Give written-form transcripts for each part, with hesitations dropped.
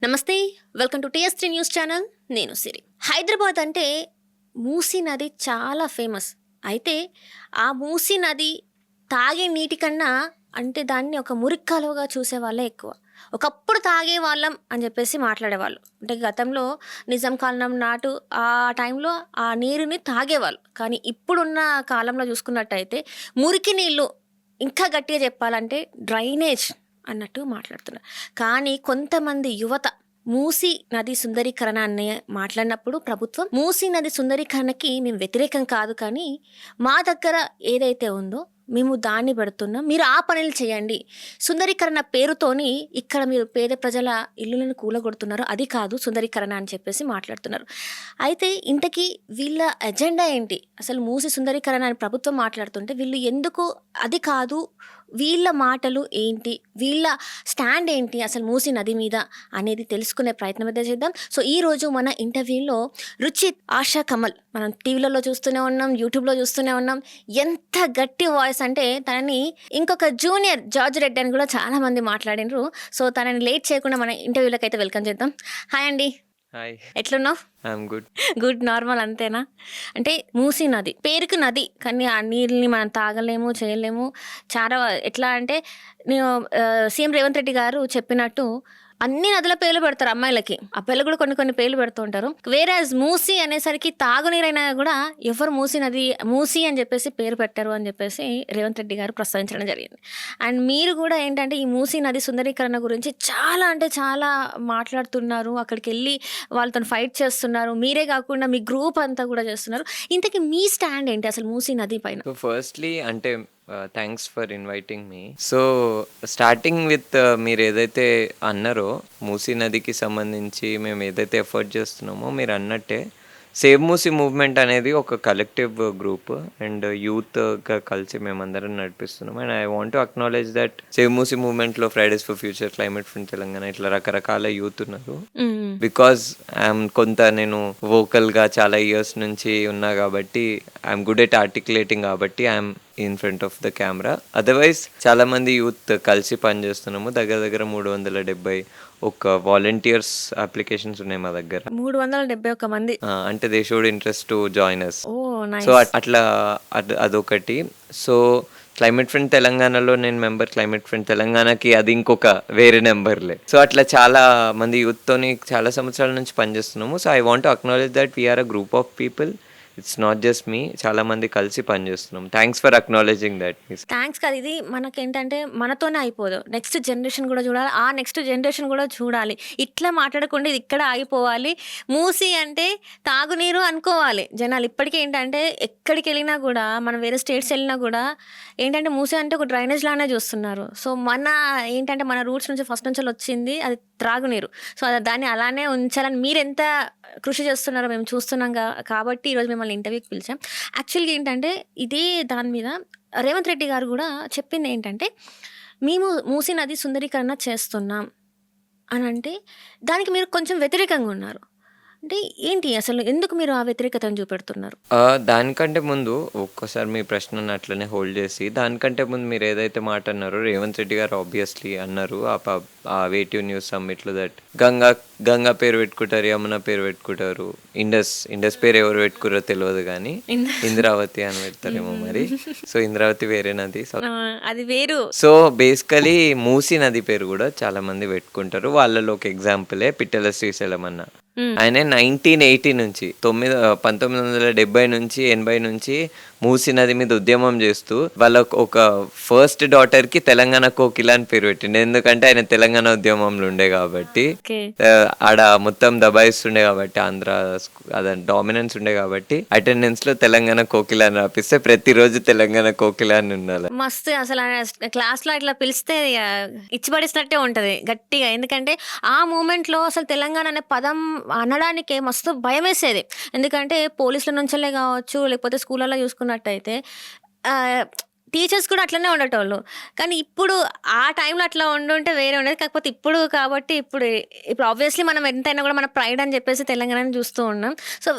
నమస్తే. Welcome to TS three news channel. నేను సిరి. హైదరాబాద్ అంటే మూసీ నది చాలా ఫేమస్. అయితే ఆ మూసీ నది తాగే నీటి కన్నా అంటే దాన్ని ఒక మురికి కాలువగా చూసేవాళ్ళే ఎక్కువ. ఒకప్పుడు తాగేవాళ్ళం అని చెప్పేసి మాట్లాడేవాళ్ళు. అంటే గతంలో నిజాం కాలం నాటు ఆ టైంలో ఆ నీరుని తాగేవాళ్ళు. కానీ ఇప్పుడున్న కాలంలో చూసుకున్నట్టయితే మురికి నీళ్ళు, ఇంకా గట్టిగా చెప్పాలంటే డ్రైనేజ్ అన్నట్టు మాట్లాడుతున్నారు. కానీ కొంతమంది యువత మూసీ నది సుందరీకరణ అనే మాట్లాడినప్పుడు ప్రభుత్వం మూసీ నది సుందరీకరణకి మేము వ్యతిరేకం కాదు, కానీ మా దగ్గర ఏదైతే ఉందో మేము దాన్ని పెడుతున్నాం, మీరు ఆ పనులు చేయండి. సుందరీకరణ పేరుతోని ఇక్కడ మీరు పేద ప్రజల ఇల్లులను కూలగొడుతున్నారు, అది కాదు సుందరీకరణ అని చెప్పేసి మాట్లాడుతున్నారు. అయితే ఇంతకీ వీళ్ళ ఎజెండా ఏంటి? అసలు మూసి సుందరీకరణ అని ప్రభుత్వం మాట్లాడుతుంటే వీళ్ళు ఎందుకు అది కాదు, వీళ్ళ మాటలు ఏంటి, వీళ్ళ స్టాండ్ ఏంటి అసలు మూసీ నది మీద అనేది తెలుసుకునే ప్రయత్నం అయితే చేద్దాం. సో ఈరోజు మన ఇంటర్వ్యూలో రుచిత్, ఆశా కమల్ మనం టీవీలలో చూస్తూనే ఉన్నాం, యూట్యూబ్లో చూస్తూనే ఉన్నాం. ఎంత గట్టి వాయిస్ అంటే తనని ఇంకొక జూనియర్ జార్జ్ రెడ్డి అని కూడా చాలా మంది మాట్లాడినరు. సో తనని లేట్ చేయకుండా మన ఇంటర్వ్యూలోకి అయితే వెల్కమ్ చేద్దాం. హాయ్ అండి, హాయ్, ఎట్లున్నావు? I'm good. గుడ్, నార్మల్ అంతేనా? అంటే మూసీ నది పేరుకి నది, కానీ ఆ నీళ్ళని మనం తాగలేము, చేయలేము. చాలా ఎట్లా అంటే నేను సీఎం రేవంత్ రెడ్డి గారు చెప్పినట్టు అన్ని నదుల పేర్లు పెడతారు అమ్మాయిలకి, అబ్బాయిలు కూడా కొన్ని కొన్ని పేర్లు పెడుతూ ఉంటారు. వేరేజ్ మూసీ అనేసరికి తాగునీరైనా కూడా ఎవరు మూసీ నది మూసీ అని చెప్పేసి పేరు పెట్టారు అని చెప్పేసి రేవంత్ రెడ్డి గారు ప్రస్తావించడం జరిగింది. అండ్ మీరు కూడా ఏంటంటే ఈ మూసీ నది సుందరీకరణ గురించి చాలా అంటే చాలా మాట్లాడుతున్నారు, అక్కడికి వెళ్ళి వాళ్ళతో ఫైట్ చేస్తున్నారు. మీరే కాకుండా మీ గ్రూప్ అంతా కూడా చేస్తున్నారు. ఇంతకీ మీ స్టాండ్ ఏంటి అసలు మూసీ నది పైన? సో ఫస్ట్లీ అంటే thanks for inviting me. So starting with మీరు ఏదైతే అన్నారో మూసీ నదికి సంబంధించి మేము ఏదైతే ఎఫర్ట్ చేస్తున్నామో మీరు అన్నట్టే సేవ్ మూసీ మూవ్మెంట్ అనేది ఒక కలెక్టివ్ గ్రూప్ అండ్ యూత్గా కలిసి మేమందరం నడిపిస్తున్నాం. And I want to acknowledge that save Musi మూవ్మెంట్లో Fridays for future, climate front Telangana ఇట్లా రకరకాల యూత్ ఉన్నారు. బికాజ్ ఐఎమ్ కొంత నేను వోకల్గా చాలా ఇయర్స్ నుంచి ఉన్నా కాబట్టి ఐఎమ్ గుడ్ ఎట్ ఆర్టికులేటింగ్ కాబట్టి I'm in front of the camera. Otherwise చాలా మంది యూత్ కలిసి పనిచేస్తున్నాము. దగ్గర దగ్గర 370 ఒక వాలంటీర్స్ అప్లికేషన్స్ ఉన్నాయి మా దగ్గర. 371 మంది అంటే they showed interest to join us. Oh so అట్లా అదొకటి. సో క్లైమేట్ ఫ్రెండ్ తెలంగాణలో నేను మెంబర్, క్లైమేట్ ఫ్రెండ్ తెలంగాణకి అది ఇంకొక వేరే నెంబర్లే. సో అట్లా చాలా మంది యూత్తోని చాలా సంవత్సరాల నుంచి పనిచేస్తున్నాము. So I want to acknowledge that we are a group of people, it's not just me. చాలా మంది కలిసి పనిచేస్తున్నాం. Thanks for acknowledging that. Thanks కాదు, ఇది మనకేంటంటే మనతోనే అయిపోదు, నెక్స్ట్ జనరేషన్ కూడా చూడాలి, ఆ నెక్స్ట్ జనరేషన్ కూడా చూడాలి. ఇట్లా మాట్లాడకుండా ఇది ఇక్కడ ఆగిపోవాలి. మూసీ అంటే తాగునీరు అనుకోవాలి జనాలు. ఇప్పటికీ ఏంటంటే ఎక్కడికి వెళ్ళినా కూడా, మనం వేరే స్టేట్స్ వెళ్ళినా కూడా ఏంటంటే మూసీ అంటే ఒక డ్రైనేజ్ లానే చూస్తున్నారు. సో మన ఏంటంటే మన రూట్స్ నుంచి ఫస్ట్ నుంచి వచ్చింది అది త్రాగునీరు. సో దాన్ని అలానే ఉంచాలని మీరు ఎంత కృషి చేస్తున్నారో మేము చూస్తున్నాం. కాబట్టి ఈరోజు మిమ్మల్ని ఇంటర్వ్యూకి పిలిచాం. యాక్చువల్గా ఏంటంటే ఇదే దాని మీద రేవంత్ రెడ్డి గారు కూడా చెప్పింది ఏంటంటే మేము మూసీ నది సుందరీకరణ చేస్తున్నాం అని అంటే దానికి మీరు కొంచెం వ్యతిరేకంగా ఉన్నారు. అంటే ఏంటి అసలు, ఎందుకు మీరు ఆ వ్యతిరేకతను చూపెడుతున్నారు? దానికంటే ముందు ఒక్కసారి మీ ప్రశ్నను అట్లనే హోల్డ్ చేసి, దానికంటే ముందు మీరు ఏదైతే మాట అన్నారో రేవంత్ రెడ్డి గారు ఆబ్వియస్లీ అన్నారు ఆ వేటివ్ న్యూస్ సమ్మిట్లో దట్ గంగా పేరు పెట్టుకుంటారు, యమున పేరు పెట్టుకుంటారు, ఇండస్ పేరు ఎవరు పెట్టుకున్నారో తెలియదు కానీ ఇంద్రావతి అని పెడతారేమో మరి. సో ఇంద్రావతి వేరే నది, అది వేరు. సో బేసికలీ మూసీ నది పేరు కూడా చాలా మంది పెట్టుకుంటారు. వాళ్ళలో ఒక ఎగ్జాంపులే పిట్టల శ్రీశైలం అన్న. ఆయన 1980 నుంచి 1970 నుంచి 80 నుంచి మూసీ నది మీద ఉద్యమం చేస్తూ వాళ్ళ ఒక ఫస్ట్ డాటర్ కి తెలంగాణ కోకిల అని పేరు పెట్టిండు. ఎందుకంటే ఆయన తెలంగాణ ఉద్యమంలో ఉండే కాబట్టి, ఆడ మొత్తం దబాయిస్తుండే కాబట్టి, ఆంధ్ర అదే డామినెన్స్ ఉండే కాబట్టి అటెండెన్స్ లో తెలంగాణ కోకిల అని రాపిస్తే ప్రతిరోజు తెలంగాణ కోకిల అని ఉండాలి. మస్తు అసలు క్లాస్ లో ఇట్లా పిలిస్తే ఇచ్చిపడిసినట్టే ఉంటది గట్టిగా. ఎందుకంటే ఆ మూమెంట్ లో అసలు తెలంగాణ అనే పదం అనడానికే మస్తు భయం వేసేది. ఎందుకంటే పోలీసుల నుంచే కావచ్చు, లేకపోతే స్కూళ్ళలో చూసుకున్నట్టయితే టీచర్స్ కూడా అట్లనే ఉండేటోళ్ళు. కానీ ఇప్పుడు ఆ టైంలో అట్లా ఉండుంటే వేరే ఉండేది. కాకపోతే ఇప్పుడు కాబట్టి ఇప్పుడు ఆబ్వియస్లీ మనం ఎంతైనా కూడా మన ప్రైడ్ అని చెప్పేసి తెలంగాణని చూస్తూ ఉన్నాం. సో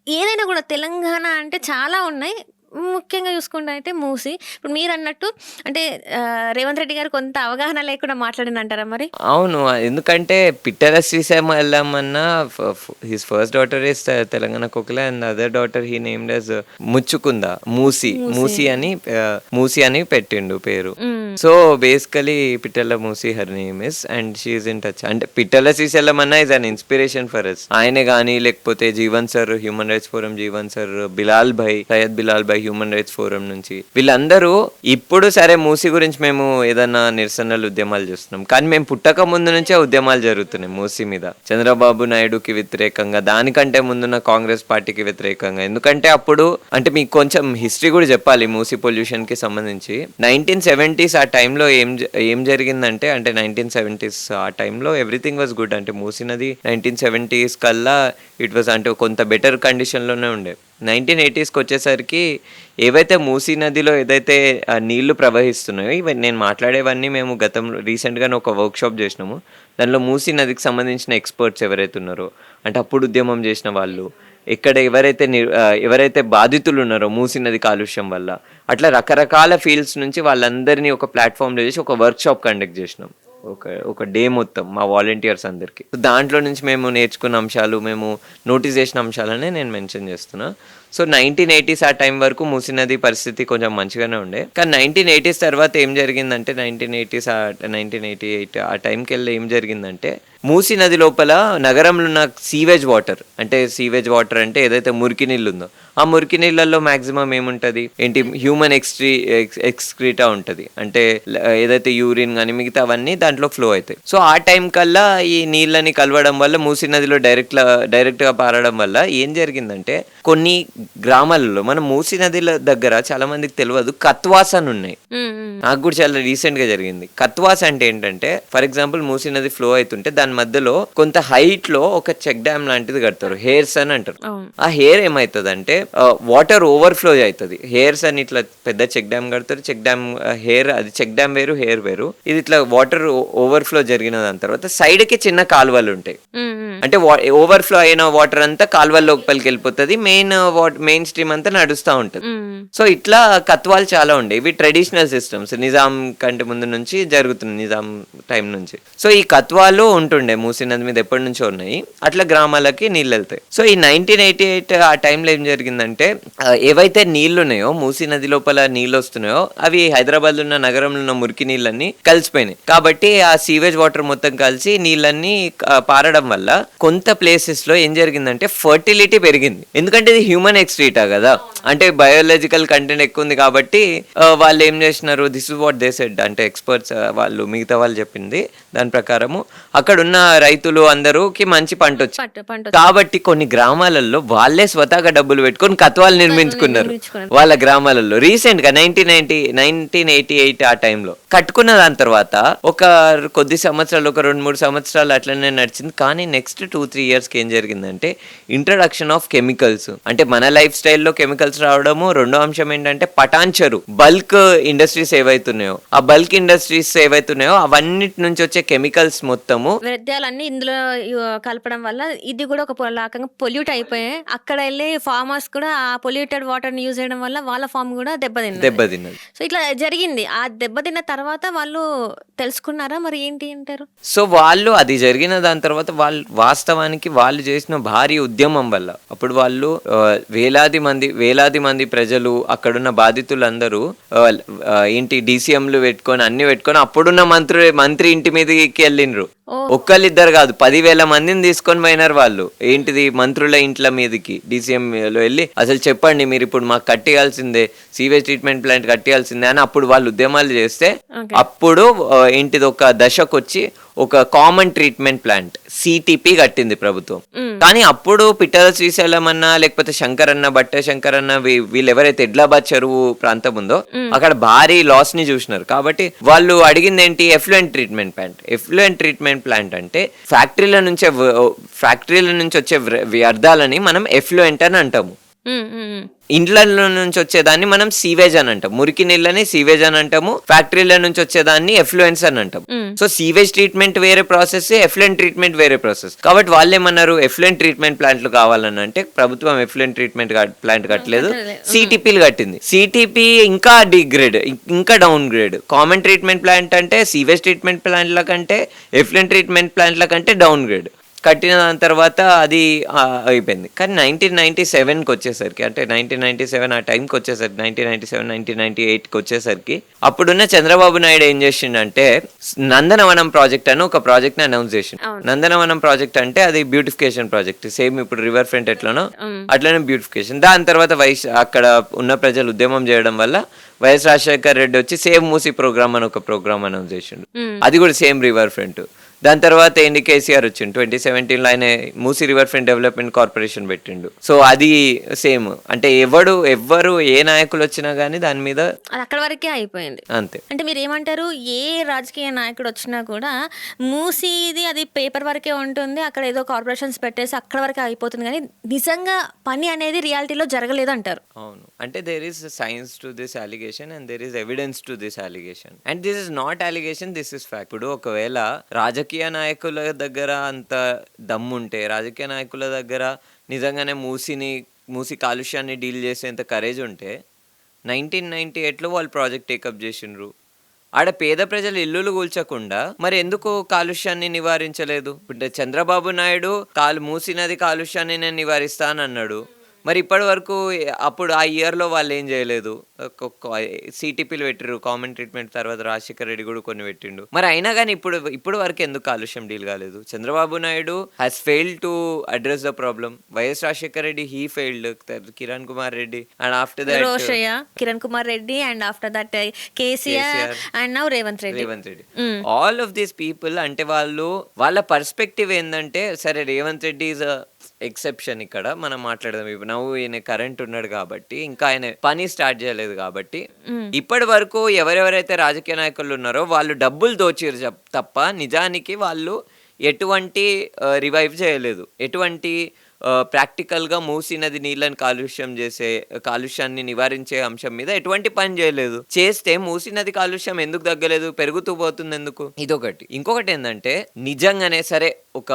ఏదైనా కూడా తెలంగాణ అంటే చాలా ఉన్నాయి. ముఖ్యంగా చూసుకుంటే అయితే మూసి. ఇప్పుడు మీరన్నట్టు అంటే రేవంత్ రెడ్డి గారు కొంత అవగాహన లేకుండా మాట్లాడిందంటారా మరి? అవును. ఎందుకంటే పిట్టల శ్రీశైలం అన్న his first daughter is Telangana Kokila and other daughter he named as Muchukunda. Musi అని పెట్టిండు పేరు. So basically Pittala Musi her name is and she is in touch. అంటే పిట్టల శ్రీశైలం అన్న is an inspiration for us. ఆయనే కానీ లేకపోతే Jeevan sir human rights forum, Jeevan sir, Syed Bilal bhai human rights forum నుంచి వీళ్ళందరూ ఇప్పుడు సరే మూసి గురించి మేము ఏదైనా నిరసనలు ఉద్యమాలు చేస్తున్నాం, కానీ మేము పుట్టక ముందు నుంచే ఉద్యమాలు జరుగుతున్నాయి మూసి మీద. చంద్రబాబు నాయుడుకి వ్యతిరేకంగా, దానికంటే ముందున్న కాంగ్రెస్ పార్టీకి వ్యతిరేకంగా. ఎందుకంటే అప్పుడు అంటే మీకు కొంచెం హిస్టరీ కూడా చెప్పాలి మూసి పొల్యూషన్ కి సంబంధించి. 1970s ఆ టైంలో ఏం జరిగిందంటే, అంటే 1970s ఆ టైంలో ఎవ్రీథింగ్ వాజ్ గుడ్. అంటే మూసి నది 1970s కల్లా ఇట్ వాజ్ అంటే కొంత బెటర్ కండిషన్లోనే ఉండే. 1980sకి వచ్చేసరికి ఏవైతే మూసీ నదిలో ఏదైతే నీళ్లు ప్రవహిస్తున్నాయో, ఇవన్నీ నేను మాట్లాడేవన్నీ మేము గతంలో రీసెంట్గానే ఒక వర్క్షాప్ చేసినాము. దానిలో మూసీ నదికి సంబంధించిన ఎక్స్పర్ట్స్ ఎవరైతే ఉన్నారో, అంటే అప్పుడు ఉద్యమం చేసిన వాళ్ళు, ఇక్కడ ఎవరైతే బాధితులు ఉన్నారో మూసీ నది కాలుష్యం వల్ల, అట్లా రకరకాల ఫీల్డ్స్ నుంచి వాళ్ళందరినీ ఒక ప్లాట్ఫామ్లో చేసి ఒక వర్క్షాప్ కండక్ట్ చేసినాం. ఒక డే మొత్తం మా వాలంటీర్స్ అందరికి. దాంట్లో నుంచి మేము నేర్చుకున్న అంశాలు, మేము నోటీస్ చేసిన అంశాలనే నేను మెన్షన్ చేస్తున్నా. సో 1980s ఆ టైం వరకు మూసీ నది పరిస్థితి కొంచెం మంచిగానే ఉండే. కానీ 1980s తర్వాత ఏం జరిగిందంటే, 1988 ఆ టైంకి వెళ్ళి ఏం జరిగిందంటే, మూసీ నది లోపల నగరంలో ఉన్న సీవేజ్ వాటర్ అంటే ఏదైతే మురికి నీళ్ళు ఉందో, ఆ మురికి నీళ్ళల్లో మాక్సిమం ఏముంటుంది ఏంటి, హ్యూమన్ ఎక్స్క్రీటా ఉంటుంది. అంటే ఏదైతే యూరిన్ కానీ మిగతా అవన్నీ దాంట్లో ఫ్లో అవుతాయి. సో ఆ టైం కల్లా ఈ నీళ్ళని కలవడం వల్ల, మూసీ నదిలో డైరెక్ట్గా పారడం వల్ల ఏం జరిగిందంటే, కొన్ని గ్రామాలలో, మన మూసీ నదిల దగ్గర చాలా మందికి తెలియదు, కత్వాస్ అని ఉన్నాయి. నాకు కూడా చాలా రీసెంట్ గా జరిగింది. కత్వాస్ అంటే ఏంటంటే, ఫర్ ఎగ్జాంపుల్ మూసీ నది ఫ్లో అవుతుంటే దాని మధ్యలో కొంత హైట్ లో ఒక చెక్ డ్యామ్ లాంటిది కడతారు, హెయిర్స్ అని అంటారు. ఆ హెయిర్ ఏమవుతుంది అంటే వాటర్ ఓవర్ఫ్లో అవుతుంది. హెయిర్స్ అని ఇట్లా పెద్ద చెక్ డ్యామ్ కడతారు. చెక్ డ్యామ్ హెయిర్, అది చెక్ డ్యామ్ వేరు, హెయిర్ వేరు. ఇది ఇట్లా వాటర్ ఓవర్ఫ్లో జరిగిన దాని తర్వాత సైడ్ కి చిన్న కాలువలు ఉంటాయి. అంటే ఓవర్ఫ్లో అయిన వాటర్ అంతా కాలువల లోపలికి వెళ్ళిపోతుంది, మెయిన్ స్ట్రీమ్ అంతా నడుస్తూ ఉంటుంది. సో ఇట్లా కత్వాలు చాలా ఉండే. ఇవి ట్రెడిషనల్ సిస్టమ్స్, నిజాం కంటే ముందు నుంచి జరుగుతుంది, నిజాం టైం నుంచి. సో ఈ కత్వాలు ఉంటుండే మూసీ నది మీద ఎప్పటి నుంచో ఉన్నాయి. అట్లా గ్రామాలకి నీళ్ళు వెళ్తాయి. సో ఈ 1988 ఆ టైంలో ఏం జరిగిందంటే, ఏవైతే నీళ్లు ఉన్నాయో, మూసీ నది లోపల నీళ్ళు వస్తున్నాయో, అవి హైదరాబాద్ ఉన్న నగరంలో ఉన్న మురికి నీళ్ళన్నీ కలిసిపోయినాయి. కాబట్టి ఆ సీవేజ్ వాటర్ మొత్తం కలిసి నీళ్ళన్నీ పారడం వల్ల కొంత ప్లేసెస్ లో ఏం జరిగిందంటే ఫర్టిలిటీ పెరిగింది. ఎందుకంటే ఇది హ్యూమన్ ఎక్స్ట్రీటా కదా, అంటే బయోలాజికల్ కంటెంట్ ఎక్కువ ఉంది. కాబట్టి వాళ్ళు ఏం చేసినారు, this is what they said, అంటే ఎక్స్పర్ట్స్ వాళ్ళు, మిగతా వాళ్ళు చెప్పింది దాని ప్రకారము అక్కడ ఉన్న రైతులు అందరూకి మంచి పంట వచ్చింది. కాబట్టి కొన్ని గ్రామాలలో వాళ్ళే స్వతహాగా డబ్బులు పెట్టుకొని కత్వాలు నిర్మించుకున్నారు వాళ్ళ గ్రామాలలో. రీసెంట్ గా 1988 ఆ టైంలో కట్టుకున్న దాని తర్వాత ఒక కొద్ది సంవత్సరాలు, ఒక 2-3 సంవత్సరాలు అట్లనే నడిచింది. కానీ నెక్స్ట్ 2-3 years కి ఏం జరిగిందంటే, ఇంట్రడక్షన్ ఆఫ్ కెమికల్స్. అంటే మన లైఫ్ స్టైల్లో కెమికల్స్ రావడము. రెండో అంశం ఏంటంటే పటాన్చెరు బల్క్ ఇండస్ట్రీస్ ఏవైతున్నాయో, ఆ బల్క్ ఇండస్ట్రీస్ ఏవైతున్నాయో అవన్నిటి నుంచి వచ్చే కెమికల్స్ మొత్తము, వ్యర్థాలన్నీ ఇందులో కలపడం వల్ల ఇది కూడా ఒక రకంగా పొల్యూట్ అయిపోయాయి. అక్కడ వెళ్ళి ఫార్మర్స్ కూడా ఆ పొల్యూటెడ్ వాటర్ ని యూజ్ చేయడం వల్ల వాళ్ళ ఫార్మ్ కూడా దెబ్బతిన్నది. సో ఇట్లా జరిగింది. ఆ దెబ్బతిన్న తర్వాత వాళ్ళు తెలుసుకున్నారా మరి ఏంటి అంటారు? సో వాళ్ళు అది జరిగిన దాని తర్వాత వాళ్ళు వాస్తవానికి వాళ్ళు చేసిన భారీ ఉద్యమం వల్ల అప్పుడు వాళ్ళు వేలాది మంది ప్రజలు, అక్కడున్న బాధితులందరూ ఏంటి DCMలు పెట్టుకొని అన్ని పెట్టుకొని అప్పుడున్న మంత్రి ఇంటి మీదకి వెళ్ళిండ్రు. ఒక్కళ్ళిద్దరు కాదు, 10,000 మందిని తీసుకొని పోయినారు వాళ్ళు. ఏంటిది, మంత్రుల ఇంట్ల మీదకి DCM లో వెళ్ళి అసలు చెప్పండి మీరు ఇప్పుడు మాకు కట్టియాల్సిందే, సీవేజ్ ట్రీట్మెంట్ ప్లాంట్ కట్టియాల్సిందే అని అప్పుడు వాళ్ళు ఉద్యమాలు చేస్తే, అప్పుడు ఏంటిది ఒక దశకు వచ్చి ఒక కామన్ ట్రీట్మెంట్ ప్లాంట్ CTP కట్టింది ప్రభుత్వం. కానీ అప్పుడు పిట్టల శ్రీశైలం అన్న, లేకపోతే బట్ట శంకర్ అన్న, వీళ్ళు ఎవరైతే ఎడ్లాబాద్ చెరువు ప్రాంతం ఉందో అక్కడ భారీ లాస్ ని చూసినారు. కాబట్టి వాళ్ళు అడిగింది ఏంటి, ఎఫ్లూయెంట్ ట్రీట్మెంట్ ప్లాంట్ అంటే ఫ్యాక్టరీల నుంచి వచ్చే వ్యర్థాలని మనం ఎఫ్లూయెంట్ అని అంటాము. ఇండ్లలో నుంచి వచ్చేదాన్ని మనం సీవేజ్ అని అంటాం. మురికి నీళ్ళని సీవేజ్ అని అంటాము. ఫ్యాక్టరీల నుంచి వచ్చేదాన్ని ఎఫ్లుయెన్స్ అని అంటాం. సో సీవేజ్ ట్రీట్మెంట్ వేరే ప్రాసెస్, ఎఫ్లుయెంట్ ట్రీట్మెంట్ వేరే ప్రాసెస్. కాబట్టి వాళ్ళు ఏమన్నారు, ఎఫ్లుయెంట్ ట్రీట్మెంట్ ప్లాంట్లు కావాలని అంటే ప్రభుత్వం ఎఫ్లుయెంట్ ట్రీట్మెంట్ ప్లాంట్ కట్టలేదు, సిటిపిలు కట్టింది. సిటిపి ఇంకా డిగ్రేడ్, ఇంకా down grade. Common treatment plant అంటే సీవేజ్ ట్రీట్మెంట్ ప్లాంట్ల కంటే ఎఫ్లుయెంట్ ట్రీట్మెంట్ ప్లాంట్ల కంటే డౌన్ గ్రేడ్. కట్టిన దాని తర్వాత అది అయిపోయింది. కానీ 1997కి వచ్చేసరికి, అంటే 1997 ఆ టైంకి వచ్చేసరికి, 1997 1998కి వచ్చేసరికి అప్పుడున్న చంద్రబాబు నాయుడు ఏం చేసిండంటే నందనవనం ప్రాజెక్ట్ అని ఒక ప్రాజెక్ట్ని అనౌన్స్ చేసిండు. నందనవనం ప్రాజెక్ట్ అంటే అది బ్యూటిఫికేషన్ ప్రాజెక్ట్, సేమ్ ఇప్పుడు రివర్ ఫ్రంట్ ఎట్లనో అట్లనే బ్యూటిఫికేషన్. దాని తర్వాత అక్కడ ఉన్న ప్రజలు ఉద్యమం చేయడం వల్ల వైఎస్ రాజశేఖర్ రెడ్డి వచ్చి సేవ్ మూసీ ప్రోగ్రామ్ అని ఒక ప్రోగ్రామ్ అనౌన్స్ చేసిండు. అది కూడా సేమ్ రివర్ ఫ్రంట్. దాని తర్వాత ఏంటి, కేసీఆర్ వచ్చిండు 2017లో, ఆయన Musi river front development corporation పెట్టిండు. సో అది సేమ్, అంటే ఎవ్వరు ఏ నాయకులు వచ్చినా గానీ దాని మీద అది అక్కడ వరకే అయిపోయింది అంతే. అంటే మీరు ఏమంటారు, ఏ రాజకీయ నాయకుడు వచ్చినా కూడా మూసీది అది పేపర్ వరకే ఉంటుంది, అక్కడ ఏదో కార్పొరేషన్స్ పెట్టేసి అక్కడ వరకే అయిపోతుంది, కానీ నిజంగా పని అనేది రియాలిటీలో జరగలేదు అంటారు. అవును, అంటే there is science to this allegation and there is evidence to this allegation and this is not allegation, this is fact. ఇప్పుడు ఒకవేళ రాజకీయ నాయకుల దగ్గర అంత దమ్ముంటే, రాజకీయ నాయకుల దగ్గర నిజంగానే మూసి కాలుష్యాన్ని డీల్ చేసేంత కరేజ్ ఉంటే 1998లో వాళ్ళు ప్రాజెక్ట్ టేకప్ చేసిండ్రు. ఆడ పేద ప్రజలు ఇల్లులు కూల్చకుండా మరి ఎందుకు కాలుష్యాన్ని నివారించలేదు? ఇప్పుడు చంద్రబాబు నాయుడు మూసీ నది కాలుష్యాన్ని నేను నివారిస్తా అని అన్నాడు. మరి ఇప్పటి వరకు అప్పుడు ఆ ఇయర్లో వాళ్ళు ఏం చేయలేదు. సిటిపిలు పెట్టిరు, కామన్ ట్రీట్మెంట్. తర్వాత రాజశేఖర్ రెడ్డి కూడా కొన్ని పెట్టిండు. మరి అయినా కానీ ఇప్పుడు వరకు ఎందుకు కాలుష్యం డీల్ కాలేదు? Chandrababu Naidu has failed to address the problem. YS Rajasekhar Reddy he failed, Kiran Kumar Reddy, and after that Rosaiah, Kiran Kumar Reddy, and after that KCR, and now Revanth Reddy. All of these people, అంటే వాళ్ళ పర్స్పెక్టివ్ ఏంటంటే, సరే రేవంత్ రెడ్డి ఈజ్ ఎక్సెప్షన్ ఇక్కడ మనం మాట్లాడదాం. ఇప్పుడు ఈయన కరెంట్ ఉన్నాడు కాబట్టి, ఇంకా ఆయన పని స్టార్ట్ చేయలేదు కాబట్టి, ఇప్పటి వరకు ఎవరెవరైతే రాజకీయ నాయకులు ఉన్నారో వాళ్ళు డబ్బులు దోచిరు తప్ప నిజానికి వాళ్ళు ఎటువంటి రివైవ్ చేయలేదు. ఎటువంటి ప్రాక్టికల్గా మూసీ నది నీళ్ళని కాలుష్యాన్ని నివారించే అంశం మీద ఎటువంటి పని చేయలేదు. చేస్తే మూసీ నది కాలుష్యం ఎందుకు తగ్గలేదు, పెరుగుతూ పోతుంది ఎందుకు? ఇదొకటి. ఇంకొకటి ఏంటంటే, నిజంగానే సరే ఒక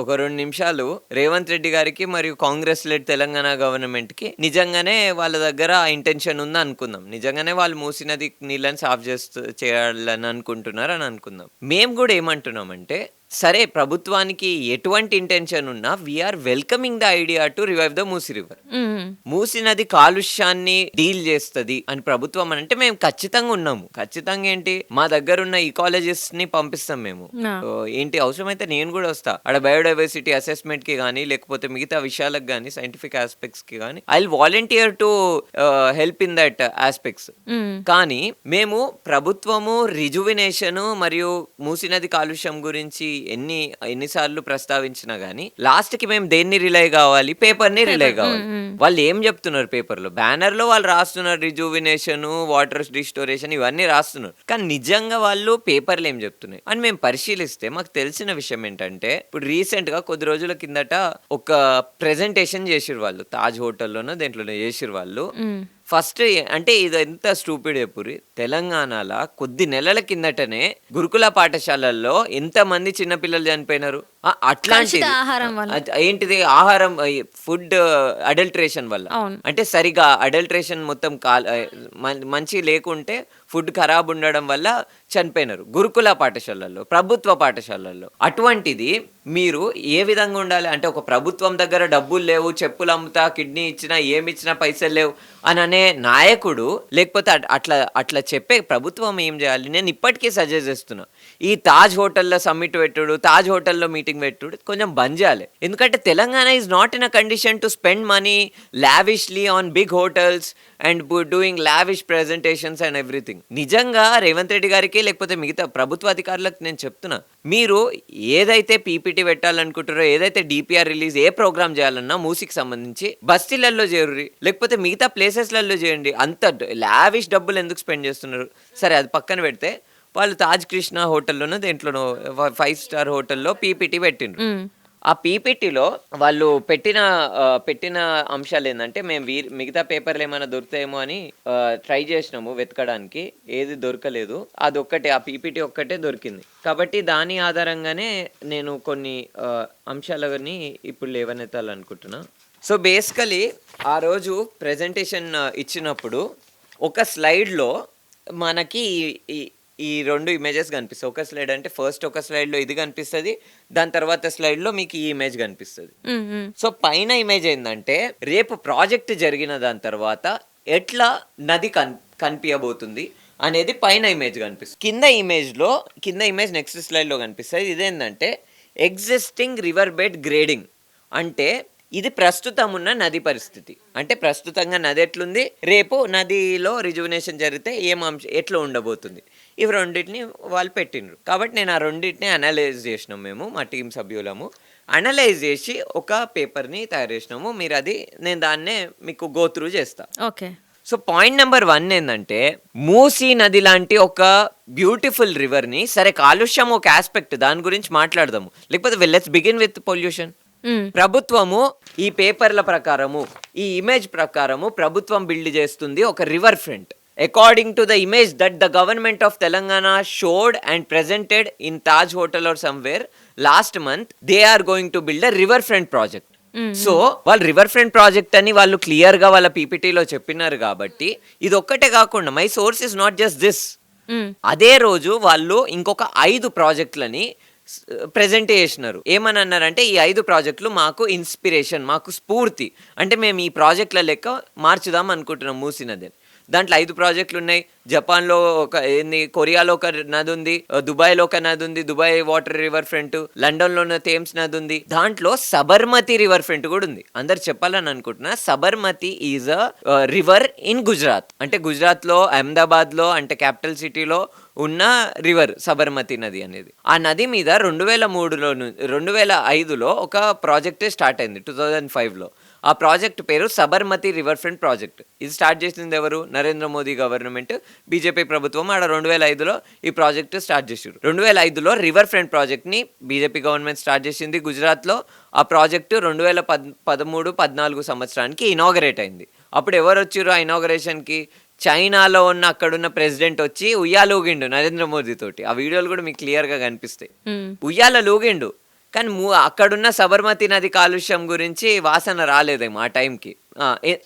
2 నిమిషాలు రేవంత్ రెడ్డి గారికి మరియు కాంగ్రెస్ లెడ్ తెలంగాణ గవర్నమెంట్కి నిజంగానే వాళ్ళ దగ్గర ఆ ఇంటెన్షన్ ఉంది అనుకుందాం. నిజంగానే వాళ్ళు మూసీ నది నీళ్ళని సాఫ్ చేయాలని అనుకుంటున్నారు అని అనుకుందాం. మేము కూడా ఏమంటున్నామంటే, సరే ప్రభుత్వానికి ఎటువంటి ఇంటెన్షన్ ఉన్నా we're welcoming the idea to revive the Musi river. Musi నది కాలుష్యాన్ని డీల్ చేస్తుంది అని ప్రభుత్వం అని అంటే మేము ఖచ్చితంగా ఉన్నాము. ఖచ్చితంగా ఏంటి, మా దగ్గర ఉన్న ఈకాలజిస్ట్ ని పంపిస్తాం మేము. ఏంటి అవసరమైతే నేను కూడా వస్తా. అక్కడ బయోడైవర్సిటీ అసెస్మెంట్ కి కానీ, లేకపోతే మిగతా విషయాలకు కానీ, సైంటిఫిక్ ఆస్పెక్ట్స్ కి కానీ I will volunteer to help in that aspects. కానీ మేము ప్రభుత్వము రిజువినేషన్ మరియు మూసీ నది కాలుష్యం గురించి ఎన్నిసార్లు ప్రస్తావించినా గానీ లాస్ట్ కి మేము దేన్ని రిలై కావాలి? పేపర్ ని రిలై కావాలి. వాళ్ళు ఏం చెప్తున్నారు పేపర్ లో? బ్యానర్ లో వాళ్ళు రాస్తున్నారు రిజువినేషన్, వాటర్ రిస్టోరేషన్, ఇవన్నీ రాస్తున్నారు. కానీ నిజంగా వాళ్ళు పేపర్లు ఏం చెప్తున్నాయి అని మేము పరిశీలిస్తే మాకు తెలిసిన విషయం ఏంటంటే, ఇప్పుడు రీసెంట్ గా కొద్ది రోజుల కిందట ఒక ప్రెజెంటేషన్ చేసిరు వాళ్ళు, తాజ్ హోటల్లోనో దేంట్లోనో చేసిరు వాళ్ళు. ఫస్ట్ అంటే ఇది ఎంత స్టూపిడ్ ఎప్పురి, తెలంగాణలో కొద్ది నెలల కిందటనే గురుకుల పాఠశాలల్లో ఎంతమంది చిన్నపిల్లలు చనిపోయినారు. అట్లాంటిది ఏంటిది, ఆహారం, ఫుడ్ అడల్ట్రేషన్ వల్ల. అంటే సరిగా అడల్ట్రేషన్ మొత్తం మంచి లేకుంటే ఫుడ్ ఖరాబ్ ఉండడం వల్ల చనిపోయినారు గురుకుల పాఠశాలల్లో, ప్రభుత్వ పాఠశాలల్లో. అటువంటిది మీరు ఏ విధంగా ఉండాలి అంటే, ఒక ప్రభుత్వం దగ్గర డబ్బులు లేవు, చెప్పులు అమ్ముతా, కిడ్నీ ఇచ్చినా, ఏమిచ్చినా పైసలు లేవు అని అనే నాయకుడు, లేకపోతే అట్లా చెప్పే ప్రభుత్వం ఏం చేయాలి? నేను ఇప్పటికీ సజెస్ట్ చేస్తున్నా, ఈ తాజ్ హోటల్లో సమ్మిట్ పెట్టుడు, తాజ్ హోటల్లో మీటింగ్ పెట్టుడు కొంచెం బంద్ చేయాలి. ఎందుకంటే Telangana is not in a condition to spend money lavishly on big hotels and doing lavish presentations and everything. నిజంగా రేవంత్ రెడ్డి గారికి, లేకపోతే మిగతా ప్రభుత్వ అధికారులకు నేను చెప్తున్నా, మీరు ఏదైతే పీపీటీ పెట్టాలనుకుంటారో, ఏదైతే డిపిఆర్ రిలీజ్, ఏ ప్రోగ్రామ్ చేయాలన్నా మూసీకి సంబంధించి బస్తీలలో చేరురి, లేకపోతే మిగతా ప్లేసెస్లలో చేయండి. అంత లావిష్ డబ్బులు ఎందుకు స్పెండ్ చేస్తున్నారు? సరే అది పక్కన పెడితే, వాళ్ళు తాజ్ కృష్ణ హోటల్లోనో దేంట్లోనో 5 స్టార్ హోటల్లో పీపీటీ పెట్టిండ్రు. ఆ పీపీటీలో వాళ్ళు పెట్టిన అంశాలు ఏంటంటే మేము మిగతా పేపర్లు ఏమైనా దొరుకుతాయేమో అని ట్రై చేసినాము వెతకడానికి, ఏది దొరకలేదు. అదొక్కటే, ఆ పీపీటీ ఒక్కటే దొరికింది. కాబట్టి దాని ఆధారంగానే నేను కొన్ని అంశాలని ఇప్పుడు లేవనెత్తాలనుకుంటున్నా. సో బేసికలీ ఆ రోజు ప్రెజెంటేషన్ ఇచ్చినప్పుడు ఒక స్లైడ్లో మనకి ఈ 2 ఇమేజెస్ కనిపిస్తాయి. ఒక స్లైడ్ అంటే ఫస్ట్ ఒక స్లైడ్లో ఇది కనిపిస్తుంది, దాని తర్వాత స్లైడ్లో మీకు ఈ ఇమేజ్ కనిపిస్తుంది. సో పైన ఇమేజ్ ఏంటంటే రేపు ప్రాజెక్ట్ జరిగిన దాని తర్వాత ఎట్లా నది కనిపించబోతుంది అనేది పైన ఇమేజ్ కనిపిస్తుంది. కింద ఇమేజ్ నెక్స్ట్ స్లైడ్లో కనిపిస్తుంది. ఇదేంటంటే ఎగ్జిస్టింగ్ రివర్ బెడ్ గ్రేడింగ్, అంటే ఇది ప్రస్తుతం ఉన్న నది పరిస్థితి. అంటే ప్రస్తుతంగా నది ఎట్లుంది, రేపు నదిలో రిజువనేషన్ జరిగితే ఎట్లా ఉండబోతుంది, ఇవి రెండింటిని వాళ్ళు పెట్టిండ్రు. కాబట్టి నేను ఆ రెండింటిని అనలైజ్ చేసినాం, మేము మా టీం సభ్యులము అనలైజ్ చేసి ఒక పేపర్ని తయారు చేసినాము. నేను దాన్నే మీకు గో త్రూ చేస్తా. ఓకే. సో పాయింట్ నెంబర్ 1 ఏంటంటే మూసీ నది లాంటి ఒక బ్యూటిఫుల్ రివర్ని, సరే కాలుష్యం ఒక ఆస్పెక్ట్, దాని గురించి మాట్లాడదాము, లేకపోతే లెట్స్ బిగిన్ విత్ పొల్యూషన్. ప్రభుత్వము ఈ పేపర్ల ప్రకారము, ఈ ఇమేజ్ ప్రకారము ప్రభుత్వం బిల్డ్ చేస్తుంది ఒక river front. According to the image that the government of Telangana showed and presented in Taj hotel or somewhere last month, they are going to build a river front project. So వాళ్ళు river front project అని వాళ్ళు clear గా వాళ్ళ పీపీటీలో చెప్పినారు. కాబట్టి ఇది ఒక్కటే కాకుండా my source is not just this. అదే రోజు వాళ్ళు ఇంకొక 5 ప్రాజెక్టులని ప్రెజెంట్ చేసినారు. ఏమని అన్నారంటే ఈ 5 ప్రాజెక్టులు మాకు ఇన్స్పిరేషన్, మాకు స్ఫూర్తి, అంటే మేము ఈ ప్రాజెక్టుల లెక్క మార్చుదాం అనుకుంటున్నాం మూసీ నదిని. దాంట్లో 5 ప్రాజెక్టులు ఉన్నాయి. జపాన్లో కొరియాలో ఒక నది ఉంది, దుబాయ్లో ఒక నది ఉంది, దుబాయ్ వాటర్ రివర్ ఫ్రంట్, లండన్లో ఉన్న థేమ్స్ నది ఉంది, దాంట్లో సబర్మతి రివర్ ఫ్రంట్ కూడా ఉంది. అందరు చెప్పాలని అనుకుంటున్నా, Sabarmati is a river in Gujarat. అంటే గుజరాత్లో అహ్మదాబాద్లో, అంటే క్యాపిటల్ సిటీలో ఉన్న రివర్ సబర్మతి నది అనేది. ఆ నది మీద 2005లో ఒక ప్రాజెక్ట్ స్టార్ట్ అయింది, 2005లో. ఆ ప్రాజెక్ట్ పేరు సబర్మతి రివర్ ఫ్రంట్ ప్రాజెక్ట్. ఇది స్టార్ట్ చేసింది ఎవరు? నరేంద్ర మోదీ గవర్నమెంట్, బీజేపీ ప్రభుత్వం. ఆడ 2005లో ఈ ప్రాజెక్ట్ స్టార్ట్ చేసారు. 2005లో రివర్ ఫ్రంట్ ప్రాజెక్ట్ని బీజేపీ గవర్నమెంట్ స్టార్ట్ చేసింది గుజరాత్లో. ఆ ప్రాజెక్టు 2013-14 సంవత్సరానికి ఇనాగరేట్ అయింది. అప్పుడు ఎవరు వచ్చారు ఆ ఇనాగరేషన్కి? చైనాలో ఉన్న అక్కడున్న ప్రెసిడెంట్ వచ్చి ఉయ్యాల ఊగిండు నరేంద్ర మోదీ తోటి. ఆ వీడియోలు కూడా మీకు క్లియర్గా కనిపిస్తాయి. ఉయ్యాల ఊగిండు, కానీ అక్కడున్న సబర్మతి నది కాలుష్యం గురించి వాసన రాలేదేమో ఆ టైంకి.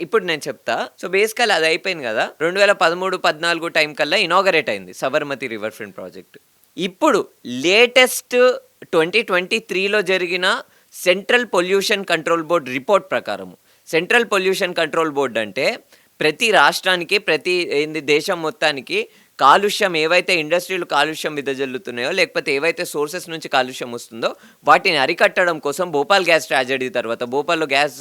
ఇప్పుడు నేను చెప్తా. సో బేసికల్ అది అయిపోయింది కదా, 2013-14 టైం కల్లా ఇనాగరేట్ అయింది సబర్మతి రివర్ ఫ్రంట్ ప్రాజెక్ట్. ఇప్పుడు లేటెస్ట్ 2023లో జరిగిన central pollution control board report ప్రకారము, సెంట్రల్ పొల్యూషన్ కంట్రోల్ బోర్డ్ అంటే ప్రతి రాష్ట్రానికి, దేశం మొత్తానికి కాలుష్యం, ఏవైతే ఇండస్ట్రీలు కాలుష్యం విదజల్లుతున్నాయో, లేకపోతే ఏవైతే సోర్సెస్ నుంచి కాలుష్యం వస్తుందో వాటిని అరికట్టడం కోసం భోపాల్ గ్యాస్ ట్రాజెడీ తర్వాత, భోపాల్లో గ్యాస్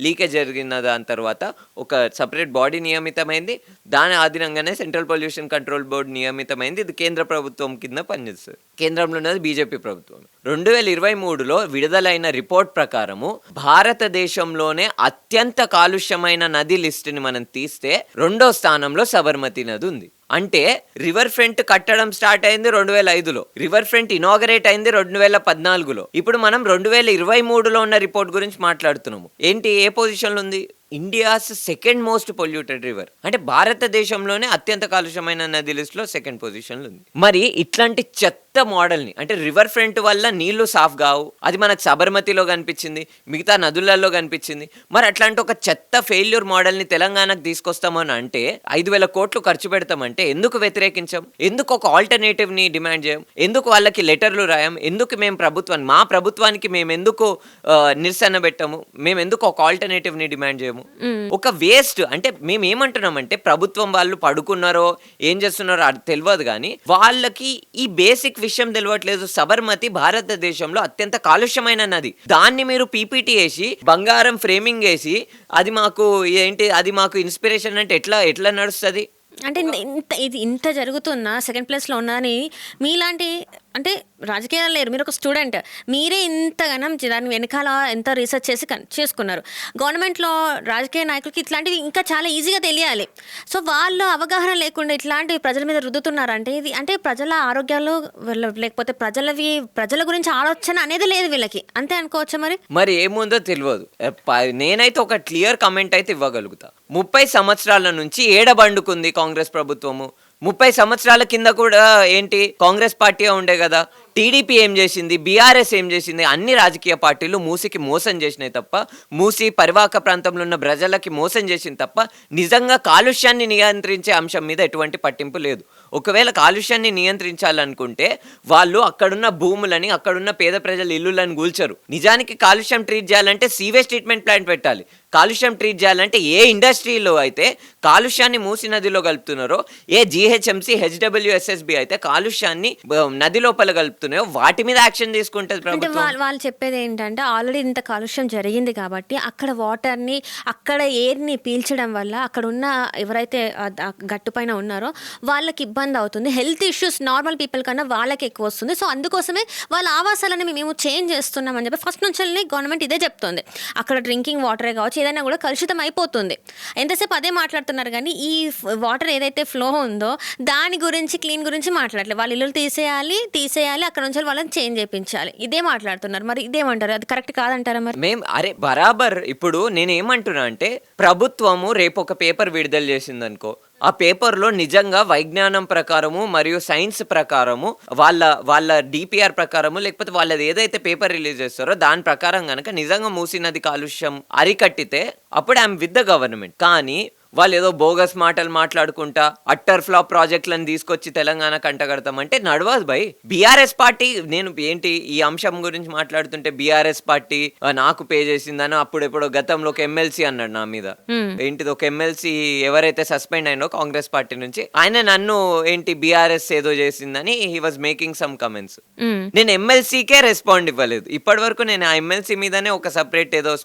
లీకేజ్ జరిగిన దాని తర్వాత ఒక సపరేట్ బాడీ నియమితమైంది. దాని ఆధీనంగానే సెంట్రల్ పొల్యూషన్ కంట్రోల్ బోర్డు నియమితమైంది. ఇది కేంద్ర ప్రభుత్వం కింద పనిచేస్తుంది. కేంద్రంలో ఉన్నది బీజేపీ ప్రభుత్వం. 2023లో విడుదలైన రిపోర్ట్ ప్రకారము భారతదేశంలోనే అత్యంత కాలుష్యమైన నది లిస్టుని మనం తీస్తే 2వ స్థానంలో సబర్మతి నది ఉంది. అంటే రివర్ ఫ్రంట్ కట్టడం స్టార్ట్ అయింది 2005లో, రివర్ ఫ్రంట్ ఇనాగరేట్ అయింది 2014లో. ఇప్పుడు మనం 2023లో ఉన్న రిపోర్ట్ గురించి మాట్లాడుతున్నాము. ఏంటి, ఏ పొజిషన్లో ఉంది? India's second most polluted river, అంటే భారతదేశంలోనే అత్యంత కాలుష్యమైన నది లిస్టులో సెకండ్ పొజిషన్లో ఉంది. మరి ఇట్లాంటి చెత్త మోడల్ని, అంటే రివర్ ఫ్రంట్ వల్ల నీళ్లు సాఫ్ కావు, అది మనకు సబర్మతిలో కనిపించింది, మిగతా నదులలో కనిపించింది. మరి అట్లాంటి ఒక చెత్త ఫెయిల్యూర్ మోడల్ని తెలంగాణకు తీసుకొస్తామని అంటే 5,000 కోట్లు ఖర్చు పెడతామంటే ఎందుకు వ్యతిరేకించాం? ఎందుకు ఒక ఆల్టర్నేటివ్ని డిమాండ్ చేయం? ఎందుకు వాళ్ళకి లెటర్లు రాయం? ఎందుకు మేము మా ప్రభుత్వానికి మేము ఎందుకు నిరసన పెట్టాము? మేము ఎందుకు ఒక ఆల్టర్నేటివ్ని డిమాండ్ చేయము? ఒక వేస్ట్, అంటే మేము ఏమంటున్నామంటే ప్రభుత్వం వాళ్ళు పడుకున్నారో ఏం చేస్తున్నారో అది తెలియదు, కానీ వాళ్ళకి ఈ బేసిక్ విషయం తెలియట్లేదు. సబర్మతి భారతదేశంలో అత్యంత కాలుష్యమైన నది. దాన్ని మీరు పీపీటీ వేసి బంగారం ఫ్రేమింగ్ వేసి అది మాకు ఇన్స్పిరేషన్ అంటే ఎట్లా నడుస్తుంది? అంటే ఇంత జరుగుతున్నా సెకండ్ ప్లేస్లో ఉన్నా అని మీలాంటి అంటే రాజకీయాలు లేరు, మీరు ఒక స్టూడెంట్, మీరే ఇంతగానం దాని వెనకాల ఎంత రీసెర్చ్ చేసి చేసుకున్నారు. గవర్నమెంట్లో రాజకీయ నాయకులకి ఇట్లాంటివి ఇంకా చాలా ఈజీగా తెలియాలి. సో వాళ్ళు అవగాహన లేకుండా ఇట్లాంటివి ప్రజల మీద రుద్దుతున్నారంటే ఇది అంటే ప్రజల ఆరోగ్యాలు లేకపోతే ప్రజల గురించి ఆలోచన అనేది లేదు వీళ్ళకి, అంతే అనుకోవచ్చా మరి? మరి ఏముందో తెలియదు. నేనైతే ఒక క్లియర్ కమెంట్ అయితే ఇవ్వగలుగుతా. 30 సంవత్సరాల నుంచి ఏడబండుకుంది కాంగ్రెస్ ప్రభుత్వము. 30 సంవత్సరాల కింద కూడా ఏంటి కాంగ్రెస్ పార్టీ ఉండే కదా. టీడీపీ ఏం చేసింది, బీఆర్ఎస్ ఏం చేసింది, అన్ని రాజకీయ పార్టీలు మూసికి మోసం చేసినాయి తప్ప, మూసి పరివాహక ప్రాంతంలో ఉన్న ప్రజలకి మోసం చేసింది తప్ప నిజంగా కాలుష్యాన్ని నియంత్రించే అంశం మీద ఎటువంటి పట్టింపు లేదు. ఒకవేళ కాలుష్యాన్ని నియంత్రించాలనుకుంటే వాళ్ళు అక్కడున్న భూములని, అక్కడున్న పేద ప్రజల ఇల్లులను కూల్చరు. నిజానికి కాలుష్యం ట్రీట్ చేయాలంటే సీవేజ్ ట్రీట్మెంట్ ప్లాంట్ పెట్టాలి. కాలుష్యం ట్రీట్ చేయాలంటే ఏ ఇండస్ట్రీలో అయితే కాలుష్యాన్ని మూసి నదిలో కలుపుతున్నారో, ఏ జీహెచ్ఎంసీ హెచ్డబ్ల్యూఎస్ఎస్బి అయితే కాలుష్యాన్ని నది లోపల కలుపుతున్నాయో వాటి మీద యాక్షన్ తీసుకుంటుంది అంటే ప్రభుత్వం. వాళ్ళు చెప్పేది ఏంటంటే ఆల్రెడీ ఇంత కాలుష్యం జరిగింది కాబట్టి అక్కడ వాటర్ని, అక్కడ ఎయిర్ని పీల్చడం వల్ల అక్కడ ఉన్న ఎవరైతే గట్టు పైన ఉన్నారో వాళ్ళకి ఇబ్బంది అవుతుంది, హెల్త్ ఇష్యూస్ నార్మల్ పీపుల్ కన్నా వాళ్ళకి ఎక్కువ వస్తుంది. సో అందుకోసమే వాళ్ళ ఆవాసాలని మేము చేంజ్ చేస్తున్నామని చెప్పి ఫస్ట్ నుంచి గవర్నమెంట్ ఇదే చెప్తుంది. అక్కడ డ్రింకింగ్ వాటరే కావచ్చు, ఏదైనా కూడా కలుషితం అయిపోతుంది. ఎంతసేపు అదే మాట్లాడుతున్నారు కానీ ఈ వాటర్ ఏదైతే ఫ్లో ఉందో దాని గురించి, క్లీన్ గురించి మాట్లాడలేదు. వాళ్ళ ఇల్లు తీసేయాలి, అక్కడ నుంచి వాళ్ళని చేంజ్ చేయించాలి, ఇదే మాట్లాడుతున్నారు. మరి ఇదేమంటారు, అది కరెక్ట్ కాదంటారా? మరి మేము అరే బరాబర్. ఇప్పుడు నేనేమంటున్నా అంటే ప్రభుత్వము రేపు ఒక పేపర్ విడుదల చేసిందనుకో, ఆ పేపర్లో నిజంగా వైజ్ఞానం ప్రకారము మరియు సైన్స్ ప్రకారము వాళ్ళ డిపిఆర్ ప్రకారము లేకపోతే వాళ్ళది ఏదైతే పేపర్ రిలీజ్ చేస్తారో దాని ప్రకారం కనుక నిజంగా మూసీ నది కాలుష్యం అరికట్టితే అప్పుడు ఐఎమ్ విత్ ద గవర్నమెంట్. కానీ వాళ్ళు ఏదో బోగస్ మాటలు మాట్లాడుకుంటా అట్టర్ ఫ్లాప్ ప్రాజెక్టులను తీసుకొచ్చి తెలంగాణ కంటగడతామంటే నడవదు భయ్. బీఆర్ఎస్ పార్టీ, నేను ఏంటి ఈ అంశం గురించి మాట్లాడుతుంటే బీఆర్ఎస్ పార్టీ నాకు పే చేసిందని అప్పుడెప్పుడో గతంలో ఒక ఎమ్మెల్సీ అన్నాడు నా మీద. ఏంటిది ఒక ఎమ్మెల్సీ ఎవరైతే సస్పెండ్ అయినో కాంగ్రెస్ పార్టీ నుంచి, ఆయన నన్ను ఏంటి బీఆర్ఎస్ ఏదో చేసిందని he was making some comments. నేను ఎమ్మెల్సీకే రెస్పాండ్ ఇవ్వలేదు ఇప్పటి వరకు. నేను ఆ ఎమ్మెల్సీ మీదనే ఒక సపరేట్ ఏదో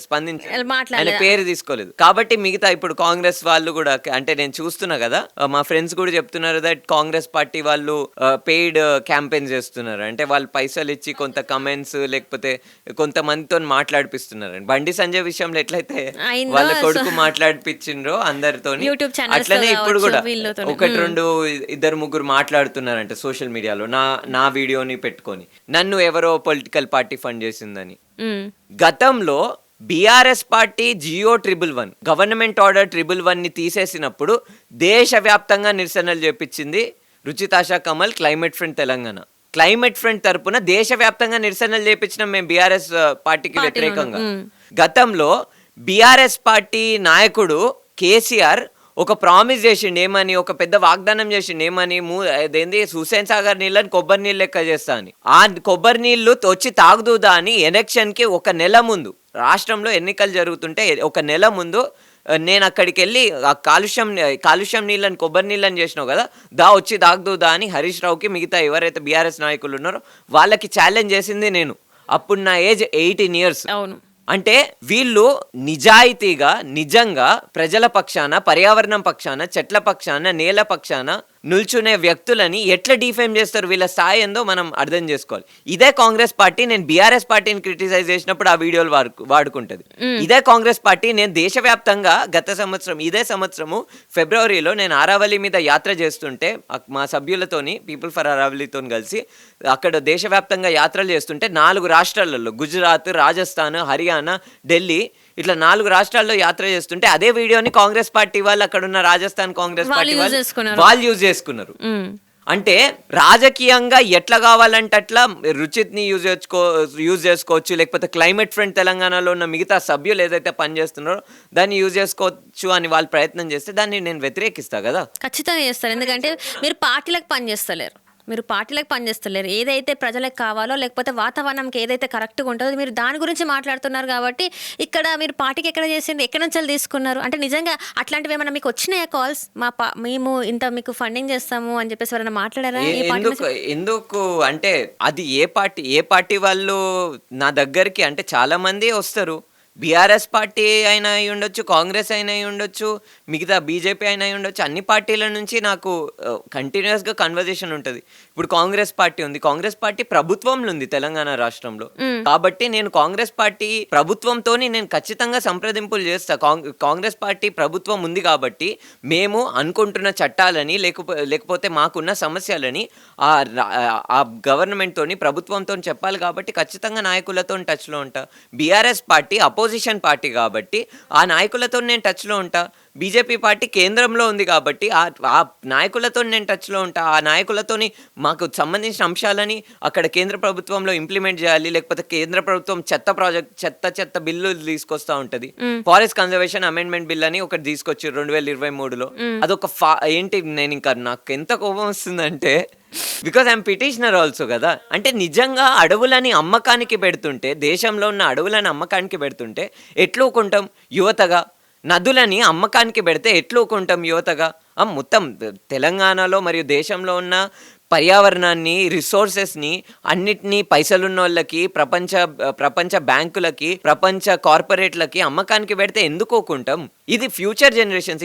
స్పందించి ఆయన పేరు తీసుకోలేదు. కాబట్టి మిగతా ఇప్పుడు కాంగ్రెస్ వాళ్ళు కూడా, అంటే నేను చూస్తున్నా కదా మా ఫ్రెండ్స్ కూడా చెప్తున్నారు దట్ కాంగ్రెస్ పార్టీ వాళ్ళు పెయిడ్ క్యాంపెయిన్ చేస్తున్నారు. అంటే వాళ్ళు పైసలు ఇచ్చి కొంత కమెంట్స్ లేకపోతే కొంతమందితో మాట్లాడిపిస్తున్నారు. బండి సంజయ్ విషయంలో ఎట్లయితే వాళ్ళ కొడుకు మాట్లాడిపించిండ్రో అందరితో, అట్లనే ఇప్పుడు కూడా ఒకటి రెండు ఇద్దరు ముగ్గురు మాట్లాడుతున్నారంట సోషల్ మీడియాలో నా వీడియోని పెట్టుకొని నన్ను ఎవరో పొలిటికల్ పార్టీ ఫండ్ చేసిందని. గతంలో BRS party GO111 government order 111ని తీసేసినప్పుడు దేశవ్యాప్తంగా నిరసనలు చేపించింది రుచితాషా Kamal, climate front Telangana. Climate front తరపున దేశవ్యాప్తంగా నిరసనలు చేపించిన మేము బీఆర్ఎస్ పార్టీకి వ్యతిరేకంగా. గతంలో బీఆర్ఎస్ పార్టీ నాయకుడు కేసీఆర్ ఒక ప్రామిస్ చేసిండు ఏమని, ఒక పెద్ద వాగ్దానం చేసిండు ఏమని, అదేంది హుస్సేన్ సాగర్ నీళ్ళని కొబ్బరి నీళ్ళు లెక్క చేస్తా అని. ఆ కొబ్బరి నీళ్లు వచ్చి తాగుదుదా అని ఎలక్షన్కి ఒక నెల ముందు, రాష్ట్రంలో ఎన్నికలు జరుగుతుంటే ఒక నెల ముందు నేను అక్కడికి వెళ్ళి ఆ కాలుష్యం నీళ్ళని కొబ్బరి నీళ్ళని చేసినావు కదా, వచ్చి తాగుదుదా అని హరీష్ రావుకి మిగతా ఎవరైతే బీఆర్ఎస్ నాయకులు ఉన్నారో వాళ్ళకి ఛాలెంజ్ చేసింది నేను. అప్పుడు నా ఏజ్ 18 years. అవును. అంటే వీళ్ళు నిజాయితీగా నిజంగా ప్రజల పక్షాన, పర్యావరణం పక్షాన, చెట్ల పక్షాన, నేల పక్షాన నిల్చునే వ్యక్తులని ఎట్లా డిఫేమ్ చేస్తారు, వీళ్ళ స్థాయి ఏందో మనం అర్థం చేసుకోవాలి. ఇదే కాంగ్రెస్ పార్టీ నేను బీఆర్ఎస్ పార్టీని క్రిటిసైజ్ చేసినప్పుడు ఆ వీడియోలు వాడుకుంటది. ఇదే కాంగ్రెస్ పార్టీ నేను దేశవ్యాప్తంగా గత సంవత్సరం ఇదే సంవత్సరము ఫిబ్రవరిలో నేను ఆరావళి మీద యాత్ర చేస్తుంటే మా సభ్యులతోని పీపుల్ ఫర్ అరావళితో కలిసి అక్కడ దేశవ్యాప్తంగా యాత్రలు చేస్తుంటే 4 రాష్ట్రాలలో గుజరాత్, రాజస్థాన్, హర్యానా, ఢిల్లీ ఇట్లా 4 రాష్ట్రాల్లో యాత్ర చేస్తుంటే అదే వీడియోని కాంగ్రెస్ పార్టీ వాళ్ళు అక్కడ ఉన్న రాజస్థాన్ కాంగ్రెస్ పార్టీ వాళ్ళు యూజ్ చేసుకున్నారు. అంటే రాజకీయంగా ఎట్లా కావాలంటే అట్లా రుచిత్ని యూజ్ చేసుకోవచ్చు, లేకపోతే క్లైమేట్ ఫ్రంట్ తెలంగాణలో ఉన్న మిగతా సభ్యులు ఏదైతే పనిచేస్తున్నారో దాన్ని యూజ్ చేసుకోవచ్చు అని వాళ్ళు ప్రయత్నం చేస్తే దాన్ని నేను వ్యతిరేకిస్తా కదా. ఖచ్చితంగా చేస్తారు, ఎందుకంటే మీరు పార్టీలకు పనిచేస్తలేరు. ఏదైతే ప్రజలకు కావాలో లేకపోతే వాతావరణంకి ఏదైతే కరెక్ట్గా ఉంటుందో మీరు దాని గురించి మాట్లాడుతున్నారు. కాబట్టి ఇక్కడ మీరు పార్టీకి ఎక్కడ చేసిండ్రు, ఎక్కడి నుంచి తీసుకున్నారు అంటే నిజంగా అట్లాంటివి ఏమైనా మీకు వచ్చినాయా కాల్స్, మేము ఇంత మీకు ఫండింగ్ చేస్తాము అని చెప్పేసి ఎవరైనా మాట్లాడారా? ఎందుకు అంటే అది ఏ పార్టీ వాళ్ళు నా దగ్గరికి అంటే చాలా మంది వస్తారు, బీఆర్ఎస్ పార్టీ అయినా అయి ఉండొచ్చు, కాంగ్రెస్ అయినా అయి ఉండొచ్చు, మిగతా బీజేపీ అయినా అయి ఉండొచ్చు. అన్ని పార్టీల నుంచి నాకు కంటిన్యూస్గా కన్వర్జేషన్ ఉంటుంది. ఇప్పుడు కాంగ్రెస్ పార్టీ ఉంది, కాంగ్రెస్ పార్టీ ప్రభుత్వంలో ఉంది తెలంగాణ రాష్ట్రంలో. కాబట్టి నేను కాంగ్రెస్ పార్టీ ప్రభుత్వంతో నేను ఖచ్చితంగా సంప్రదింపులు చేస్తా. కాంగ్రెస్ పార్టీ ప్రభుత్వం ఉంది కాబట్టి మేము అనుకుంటున్న చట్టాలని లేకపోతే మాకున్న సమస్యలని ఆ గవర్నమెంట్ తోని ప్రభుత్వంతో చెప్పాలి. కాబట్టి ఖచ్చితంగా నాయకులతో టచ్లో ఉంటా. బీఆర్ఎస్ పార్టీ అపోజిషన్ పార్టీ కాబట్టి ఆ నాయకులతో నేను టచ్లో ఉంటా. బీజేపీ పార్టీ కేంద్రంలో ఉంది కాబట్టి ఆ నాయకులతో నేను టచ్లో ఉంటా. ఆ నాయకులతోని మాకు సంబంధించిన అంశాలని అక్కడ కేంద్ర ప్రభుత్వంలో ఇంప్లిమెంట్ చేయాలి, లేకపోతే కేంద్ర ప్రభుత్వం చెత్త బిల్లు తీసుకొస్తా ఉంటది. ఫారెస్ట్ కన్జర్వేషన్ అమెండ్మెంట్ బిల్ అని ఒకటి తీసుకొచ్చి 2023లో అదొక ఏంటి, నేను ఇంకా నాకు ఎంత కోపం వస్తుందంటే, బికాజ్ ఐఎమ్ పిటిషనర్ ఆల్సో కదా. అంటే నిజంగా అడవులని అమ్మకానికి పెడుతుంటే, దేశంలో ఉన్న అడవులని అమ్మకానికి పెడుతుంటే ఎట్లూకుంటాం యువతగా? నదులని అమ్మకానికి పెడితే ఎట్లూకుంటాం యువతగా? మొత్తం తెలంగాణలో మరియు దేశంలో ఉన్న పర్యావరణాన్ని, రిసోర్సెస్ని అన్నిటినీ పైసలున్న వాళ్ళకి, ప్రపంచ బ్యాంకులకి, ప్రపంచ కార్పొరేట్లకి అమ్మకానికి పెడితే ఎందుకోకుంటాం? ఇది future generations,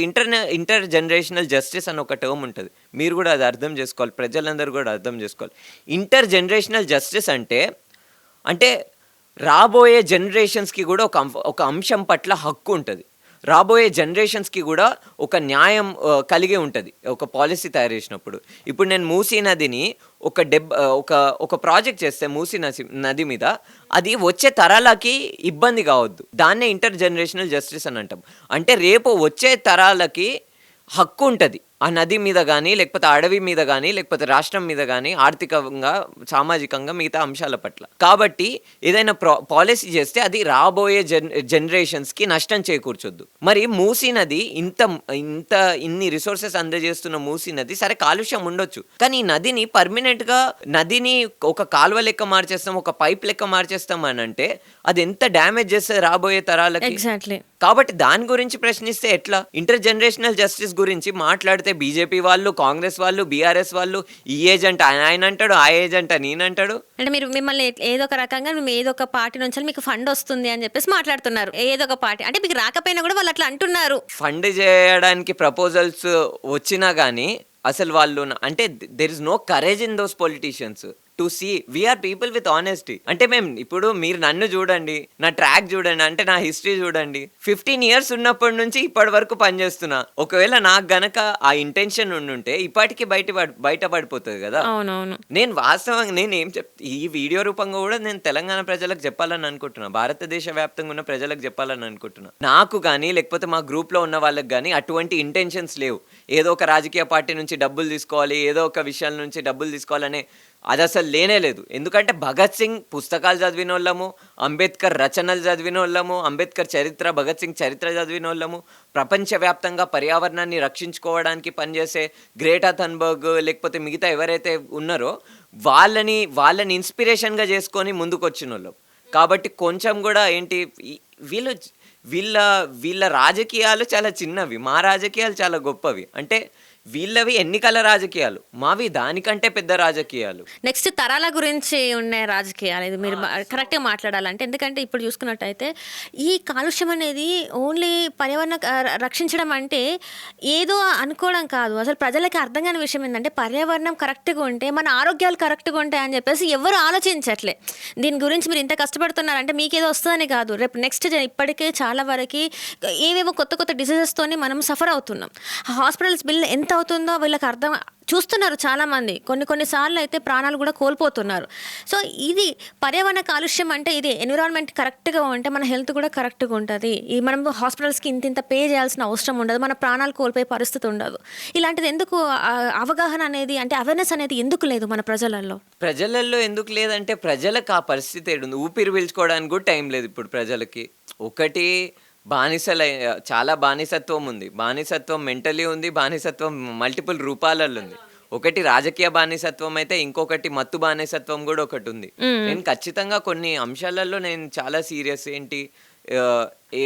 inter generational justice అని ఒక టర్మ్ ఉంటుంది. మీరు కూడా అది అర్థం చేసుకోవాలి, ప్రజలందరూ కూడా అర్థం చేసుకోవాలి. ఇంటర్ జనరేషనల్ జస్టిస్ అంటే రాబోయే జనరేషన్స్కి కూడా ఒక అంశం పట్ల హక్కు ఉంటుంది. రాబోయే జనరేషన్స్కి కూడా ఒక న్యాయం కలిగి ఉంటుంది ఒక పాలసీ తయారు చేసినప్పుడు. ఇప్పుడు నేను మూసీ నదిని ఒక ప్రాజెక్ట్ చేస్తే మూసీ నది మీద, అది వచ్చే తరాలకి ఇబ్బంది కావద్దు. దాన్నే ఇంటర్ జనరేషనల్ జస్టిస్ అని అంటాం. అంటే రేపు వచ్చే తరాలకి హక్కు ఉంటుంది ఆ నది మీద కానీ, లేకపోతే అడవి మీద కానీ, లేకపోతే రాష్ట్రం మీద కానీ, ఆర్థికంగా, సామాజికంగా, మిగతా అంశాల పట్ల. కాబట్టి ఏదైనా పాలసీ చేస్తే అది రాబోయే జనరేషన్స్కి నష్టం చేకూర్చొద్దు. మరి మూసీ నది ఇన్ని రిసోర్సెస్ అందజేస్తున్న మూసీ నది, సరే కాలుష్యం ఉండొచ్చు, కానీ ఈ నదిని పర్మనెంట్గా ఒక కాలువ లెక్క మార్చేస్తాం, ఒక పైప్ లెక్క మార్చేస్తాం అని అంటే అది ఎంత డ్యామేజ్ చేస్తుంది రాబోయే తరాలకి. ఎగ్జాక్ట్లీ. కాబట్టి దాని గురించి ప్రశ్నిస్తే ఎట్లా? ఇంటర్ జనరేషనల్ జస్టిస్ గురించి మాట్లాడితే బీజేపీ వాళ్ళు, కాంగ్రెస్ వాళ్ళు, బీఆర్ఎస్ వాళ్ళు ఈ ఏజ్ అంట ఆయన అంటాడు, ఆ ఏజ్ అంట నేనంటాడు. అంటే మిమ్మల్ని ఏదో ఒక రకంగా ఏదో ఒక పార్టీ నుంచి మీకు ఫండ్ వస్తుంది అని చెప్పేసి మాట్లాడుతున్నారు. ఏదో ఒక పార్టీ అంటే మీకు రాకపోయినా కూడా వాళ్ళు అట్లా అంటున్నారు. ఫండ్ చేయడానికి ప్రపోజల్స్ వచ్చినా కానీ అసలు వాళ్ళు అంటే there is no courage in those politicians to see we're people with honesty. అంటే మేము ఇప్పుడు మీరు నన్ను చూడండి, నా ట్రాక్ చూడండి, అంటే నా హిస్టరీ చూడండి. 15 years ఉన్నప్పటి నుంచి ఇప్పటి వరకు పనిచేస్తున్నా. ఒకవేళ నాకు గనక ఆ ఇంటెన్షన్ ఉండుంటే ఇప్పటికీ బయటపడిపోతుంది కదా. అవునవును. నేను వాస్తవంగా ఈ వీడియో రూపంగా కూడా నేను తెలంగాణ ప్రజలకు చెప్పాలని అనుకుంటున్నా, భారతదేశ వ్యాప్తంగా ఉన్న ప్రజలకు చెప్పాలని అనుకుంటున్నా. నాకు కానీ లేకపోతే మా గ్రూప్లో ఉన్న వాళ్ళకి కానీ అటువంటి ఇంటెన్షన్స్ లేవు. ఏదో ఒక రాజకీయ పార్టీ నుంచి డబ్బులు తీసుకోవాలి, ఏదో ఒక విషయాల నుంచి డబ్బులు తీసుకోవాలనే అది అసలు లేనే లేదు. ఎందుకంటే భగత్ సింగ్ పుస్తకాలు చదివిన వాళ్ళము, అంబేద్కర్ రచనలు చదివిన వాళ్ళము, అంబేద్కర్ చరిత్ర, భగత్ సింగ్ చరిత్ర చదివిన వాళ్ళము, ప్రపంచవ్యాప్తంగా పర్యావరణాన్ని రక్షించుకోవడానికి పనిచేసే గ్రేటా థన్బర్గ్ లేకపోతే మిగతా ఎవరైతే ఉన్నారో వాళ్ళని ఇన్స్పిరేషన్గా చేసుకొని ముందుకు వచ్చిన వాళ్ళం. కాబట్టి కొంచెం కూడా వీళ్ళ రాజకీయాలు చాలా చిన్నవి, మా రాజకీయాలు చాలా గొప్పవి. అంటే వీళ్ళవి ఎన్నికల రాజకీయాలు, మావి దానికంటే పెద్ద రాజకీయాలు. నెక్స్ట్ తరాల గురించి ఉన్న రాజకీయాలు, ఇది మీరు కరెక్ట్గా మాట్లాడాలంటే. ఎందుకంటే ఇప్పుడు చూసుకున్నట్టయితే ఈ కాలుష్యం అనేది ఓన్లీ పర్యావరణ రక్షించడం అంటే ఏదో అనుకోవడం కాదు. అసలు ప్రజలకి అర్థం కాని విషయం ఏంటంటే పర్యావరణం కరెక్ట్గా ఉంటే మన ఆరోగ్యాలు కరెక్ట్గా ఉంటాయి అని చెప్పేసి ఎవరు ఆలోచించట్లే. దీని గురించి మీరు ఇంత కష్టపడుతున్నారంటే మీకేదో వస్తుందని కాదు, రేపు నెక్స్ట్ ఇప్పటికే చాలా వరకు ఏవేవో కొత్త డిసీజెస్తోని మనం సఫర్ అవుతున్నాం. హాస్పిటల్స్ బిల్ ఎంత అవుతుందో వీళ్ళకి అర్థం చూస్తున్నారు చాలామంది. కొన్నిసార్లు అయితే ప్రాణాలు కూడా కోల్పోతున్నారు. సో ఇది పర్యావరణ కాలుష్యం అంటే ఇది ఎన్విరాన్మెంట్ కరెక్ట్గా ఉంటే మన హెల్త్ కూడా కరెక్ట్గా ఉంటుంది. ఈ మనం హాస్పిటల్స్కి ఇంత పే చేయాల్సిన అవసరం ఉండదు, మన ప్రాణాలు కోల్పోయే పరిస్థితి ఉండదు. ఇలాంటిది ఎందుకు అవగాహన అనేది, అంటే అవేర్నెస్ అనేది ఎందుకు లేదు మన ప్రజలలో ఎందుకు లేదంటే ప్రజలకు ఆ పరిస్థితి ఏడుంది. ఊపిరి పీల్చుకోవడానికి కూడా టైం లేదు ఇప్పుడు ప్రజలకి. ఒకటి చాలా బానిసత్వం ఉంది. బానిసత్వం మెంటలీ ఉంది, బానిసత్వం మల్టిపుల్ రూపాలలో ఉంది. ఒకటి రాజకీయ బానిసత్వం అయితే ఇంకొకటి మత్తు బానిసత్వం కూడా ఒకటి ఉంది. నేను ఖచ్చితంగా కొన్ని అంశాలలో నేను చాలా సీరియస్.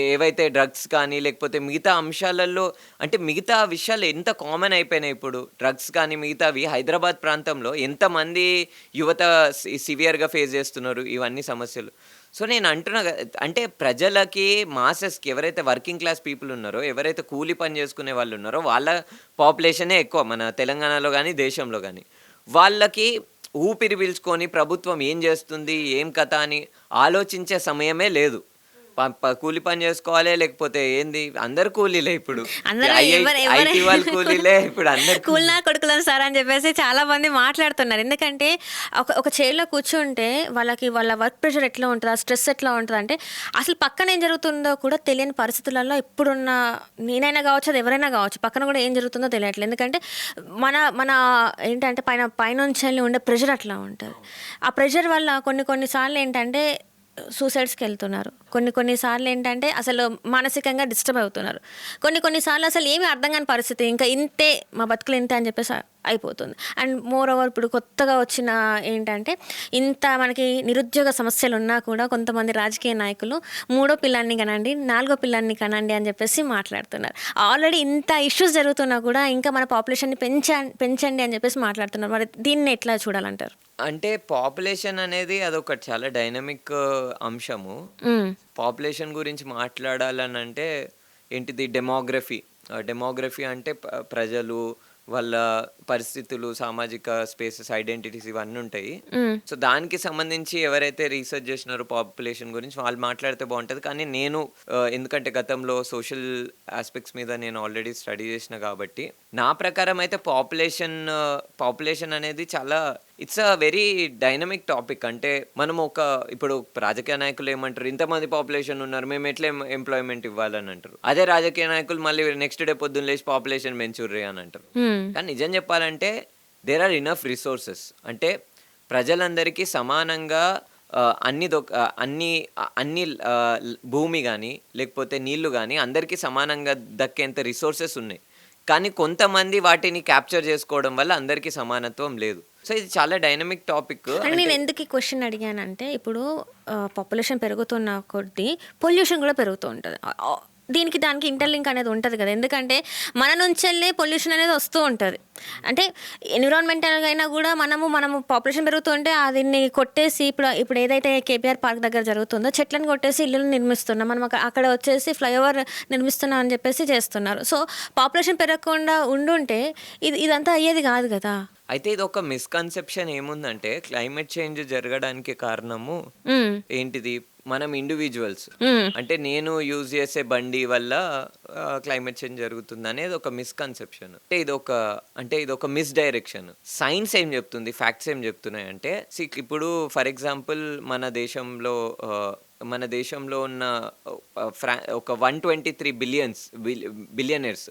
ఏవైతే డ్రగ్స్ కానీ లేకపోతే మిగతా అంశాలలో, అంటే మిగతా విషయాలు ఎంత కామన్ అయిపోయినాయి ఇప్పుడు. డ్రగ్స్ కానీ మిగతావి హైదరాబాద్ ప్రాంతంలో ఎంతమంది యువత సివియర్గా ఫేస్ చేస్తున్నారు ఇవన్నీ సమస్యలు. సో నేను అంటున్నా అంటే ప్రజలకి మాసెస్కి ఎవరైతే వర్కింగ్ క్లాస్ పీపుల్ ఉన్నారో, ఎవరైతే కూలి పని చేసుకునే వాళ్ళు ఉన్నారో వాళ్ళ పాపులేషనే ఎక్కువ మన తెలంగాణలో కానీ దేశంలో కానీ. వాళ్ళకి ఊపిరి పీల్చుకొని ప్రభుత్వం ఏం చేస్తుంది ఏం కథ అని ఆలోచించే సమయమే లేదు. కూలి పని చేసుకోవాలి లేకపోతే ఏంది, అందరు కూలీలే ఇప్పుడు. ఐటీ వాళ్ళు కూలీలే ఇప్పుడు, అందరు కూలినా కొడుకులను సార్ అని చెప్పేసి చాలా మంది మాట్లాడుతున్నారు. ఎందుకంటే ఒక చైర్లో కూర్చుంటే వాళ్ళ వర్క్ ప్రెషర్ ఎట్లా ఉంటుంది, ఆ స్ట్రెస్ ఎట్లా ఉంటుంది అంటే అసలు పక్కన ఏం జరుగుతుందో కూడా తెలియని పరిస్థితులలో ఇప్పుడున్న నేనైనా కావచ్చు, అది ఎవరైనా కావచ్చు, పక్కన కూడా ఏం జరుగుతుందో తెలియట్లేదు. ఎందుకంటే మన ఏంటంటే పైనుంచి ఉండే ప్రెషర్ అట్లా ఉంటుంది. ఆ ప్రెషర్ వల్ల కొన్నిసార్లు ఏంటంటే సూసైడ్స్కి వెళ్తున్నారు, కొన్నిసార్లు ఏంటంటే అసలు మానసికంగా డిస్టర్బ్ అవుతున్నారు, కొన్నిసార్లు అసలు ఏమీ అర్థం కాని పరిస్థితి, ఇంకా ఇంతే మా బతుకులు ఇంతే అని చెప్పేసి అయిపోతుంది. అండ్ మోర్ ఓవర్ ఇప్పుడు కొత్తగా వచ్చిన ఏంటంటే ఇంత మనకి నిరుద్యోగ సమస్యలు ఉన్నా కూడా కొంతమంది రాజకీయ నాయకులు 3వ పిల్లాన్ని కనండి, 4వ పిల్లాన్ని కనండి అని చెప్పేసి మాట్లాడుతున్నారు. ఆల్రెడీ ఇంత ఇష్యూస్ జరుగుతున్నా కూడా ఇంకా మన పాపులేషన్ని పెంచండి అని చెప్పేసి మాట్లాడుతున్నారు. మరి దీన్ని ఎట్లా చూడాలంటారు? అంటే పాపులేషన్ అనేది అదొకటి చాలా డైనమిక్ అంశము. పాపులేషన్ గురించి మాట్లాడాలని అంటే ఏంటిది, డెమోగ్రఫీ అంటే ప్రజలు, వాళ్ళ పరిస్థితులు, సామాజిక స్పేసెస్, ఐడెంటిటీస్ ఇవన్నీ ఉంటాయి. సో దానికి సంబంధించి ఎవరైతే రీసెర్చ్ చేసినారో పాపులేషన్ గురించి వాళ్ళు మాట్లాడితే బాగుంటుంది. కానీ నేను ఎందుకంటే గతంలో సోషల్ ఆస్పెక్ట్స్ మీద నేను ఆల్రెడీ స్టడీ చేసిన కాబట్టి నా ప్రకారం అయితే పాపులేషన్ అనేది చాలా it's a very dynamic topic. అంటే మనం ఇప్పుడు రాజకీయ నాయకులు ఏమంటారు, ఇంతమంది పాపులేషన్ ఉన్నారు మేము ఎట్లా ఎంప్లాయ్మెంట్ ఇవ్వాలని అంటారు. అదే రాజకీయ నాయకులు మళ్ళీ నెక్స్ట్ డే పొద్దున్న లేచి పాపులేషన్ పెంచుర్రి అని అంటారు. కానీ నిజం చెప్పాలంటే దేర్ ఆర్ ఇనఫ్ రిసోర్సెస్. అంటే ప్రజలందరికీ సమానంగా అన్ని భూమి కానీ లేకపోతే నీళ్లు కానీ అందరికీ సమానంగా దక్కేంత రిసోర్సెస్ ఉన్నాయి. కానీ కొంతమంది వాటిని క్యాప్చర్ చేసుకోవడం వల్ల అందరికీ సమానత్వం లేదు. సో ఇది చాలా డైనమిక్ టాపిక్. నేను ఎందుకు ఈ క్వశ్చన్ అడిగానంటే ఇప్పుడు పాపులేషన్ పెరుగుతున్న కొద్దీ పొల్యూషన్ కూడా పెరుగుతూ ఉంటుంది. దానికి ఇంటర్లింక్ అనేది ఉంటుంది కదా. ఎందుకంటే మన నుంచి వెళ్ళే పొల్యూషన్ అనేది వస్తూ ఉంటుంది. అంటే ఎన్విరాన్మెంటల్గా అయినా కూడా మనము పాపులేషన్ పెరుగుతుంటే దీన్ని కొట్టేసి ఇప్పుడు ఏదైతే కేపీఆర్ పార్క్ దగ్గర జరుగుతుందో చెట్లను కొట్టేసి ఇల్లులు నిర్మిస్తున్నాం, మనం అక్కడ వచ్చేసి ఫ్లైఓవర్ నిర్మిస్తున్నాం అని చెప్పేసి చేస్తున్నారు. సో పాపులేషన్ పెరగకుండా ఉండుంటే ఇదంతా అయ్యేది కాదు కదా. అయితే ఇది ఒక మిస్కన్సెప్షన్ ఏముందంటే క్లైమేట్ చేంజ్ జరగడానికి కారణము ఏంటిది, మనం ఇండివిజువల్స్. అంటే నేను యూజ్ చేసే బండి వల్ల క్లైమేట్ చేంజ్ జరుగుతుంది అనేది ఒక మిస్కన్సెప్షన్. అంటే ఇది ఒక మిస్ డైరెక్షన్. సైన్స్ ఏం చెప్తుంది, ఫ్యాక్ట్స్ ఏం చెప్తున్నాయి అంటే ఇప్పుడు ఫర్ ఎగ్జాంపుల్ మన దేశంలో ఉన్న ఒక 123 బిలియనర్స్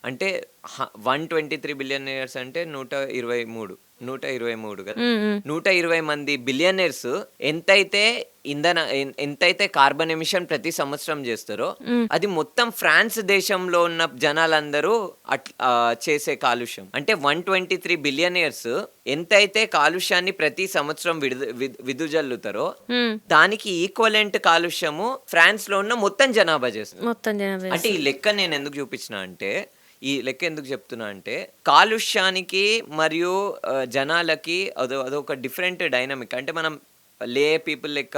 అంటే 123 బిలియనర్స్ అంటే 123 కదా. 120 మంది బిలియనర్స్ ఎంతైతే కార్బన్ ఎమిషన్ ప్రతి సంవత్సరం చేస్తారో అది మొత్తం ఫ్రాన్స్ దేశంలో ఉన్న జనాలందరూ చేసే కాలుష్యం. అంటే 123 బిలియనర్స్ ఎంతైతే కాలుష్యాన్ని ప్రతి సంవత్సరం విదుజల్లుతారో దానికి ఈక్వలెంట్ కాలుష్యము ఫ్రాన్స్ లో ఉన్న మొత్తం జనాభా చేస్తారు. అంటే ఈ లెక్క నేను ఎందుకు చూపించిన అంటే, ఈ లెక్క ఎందుకు చెప్తున్నా అంటే కాలుష్యానికి మరియు జనాలకి అదొక డిఫరెంట్ డైనమిక్. అంటే మనం పీపుల్ లెక్క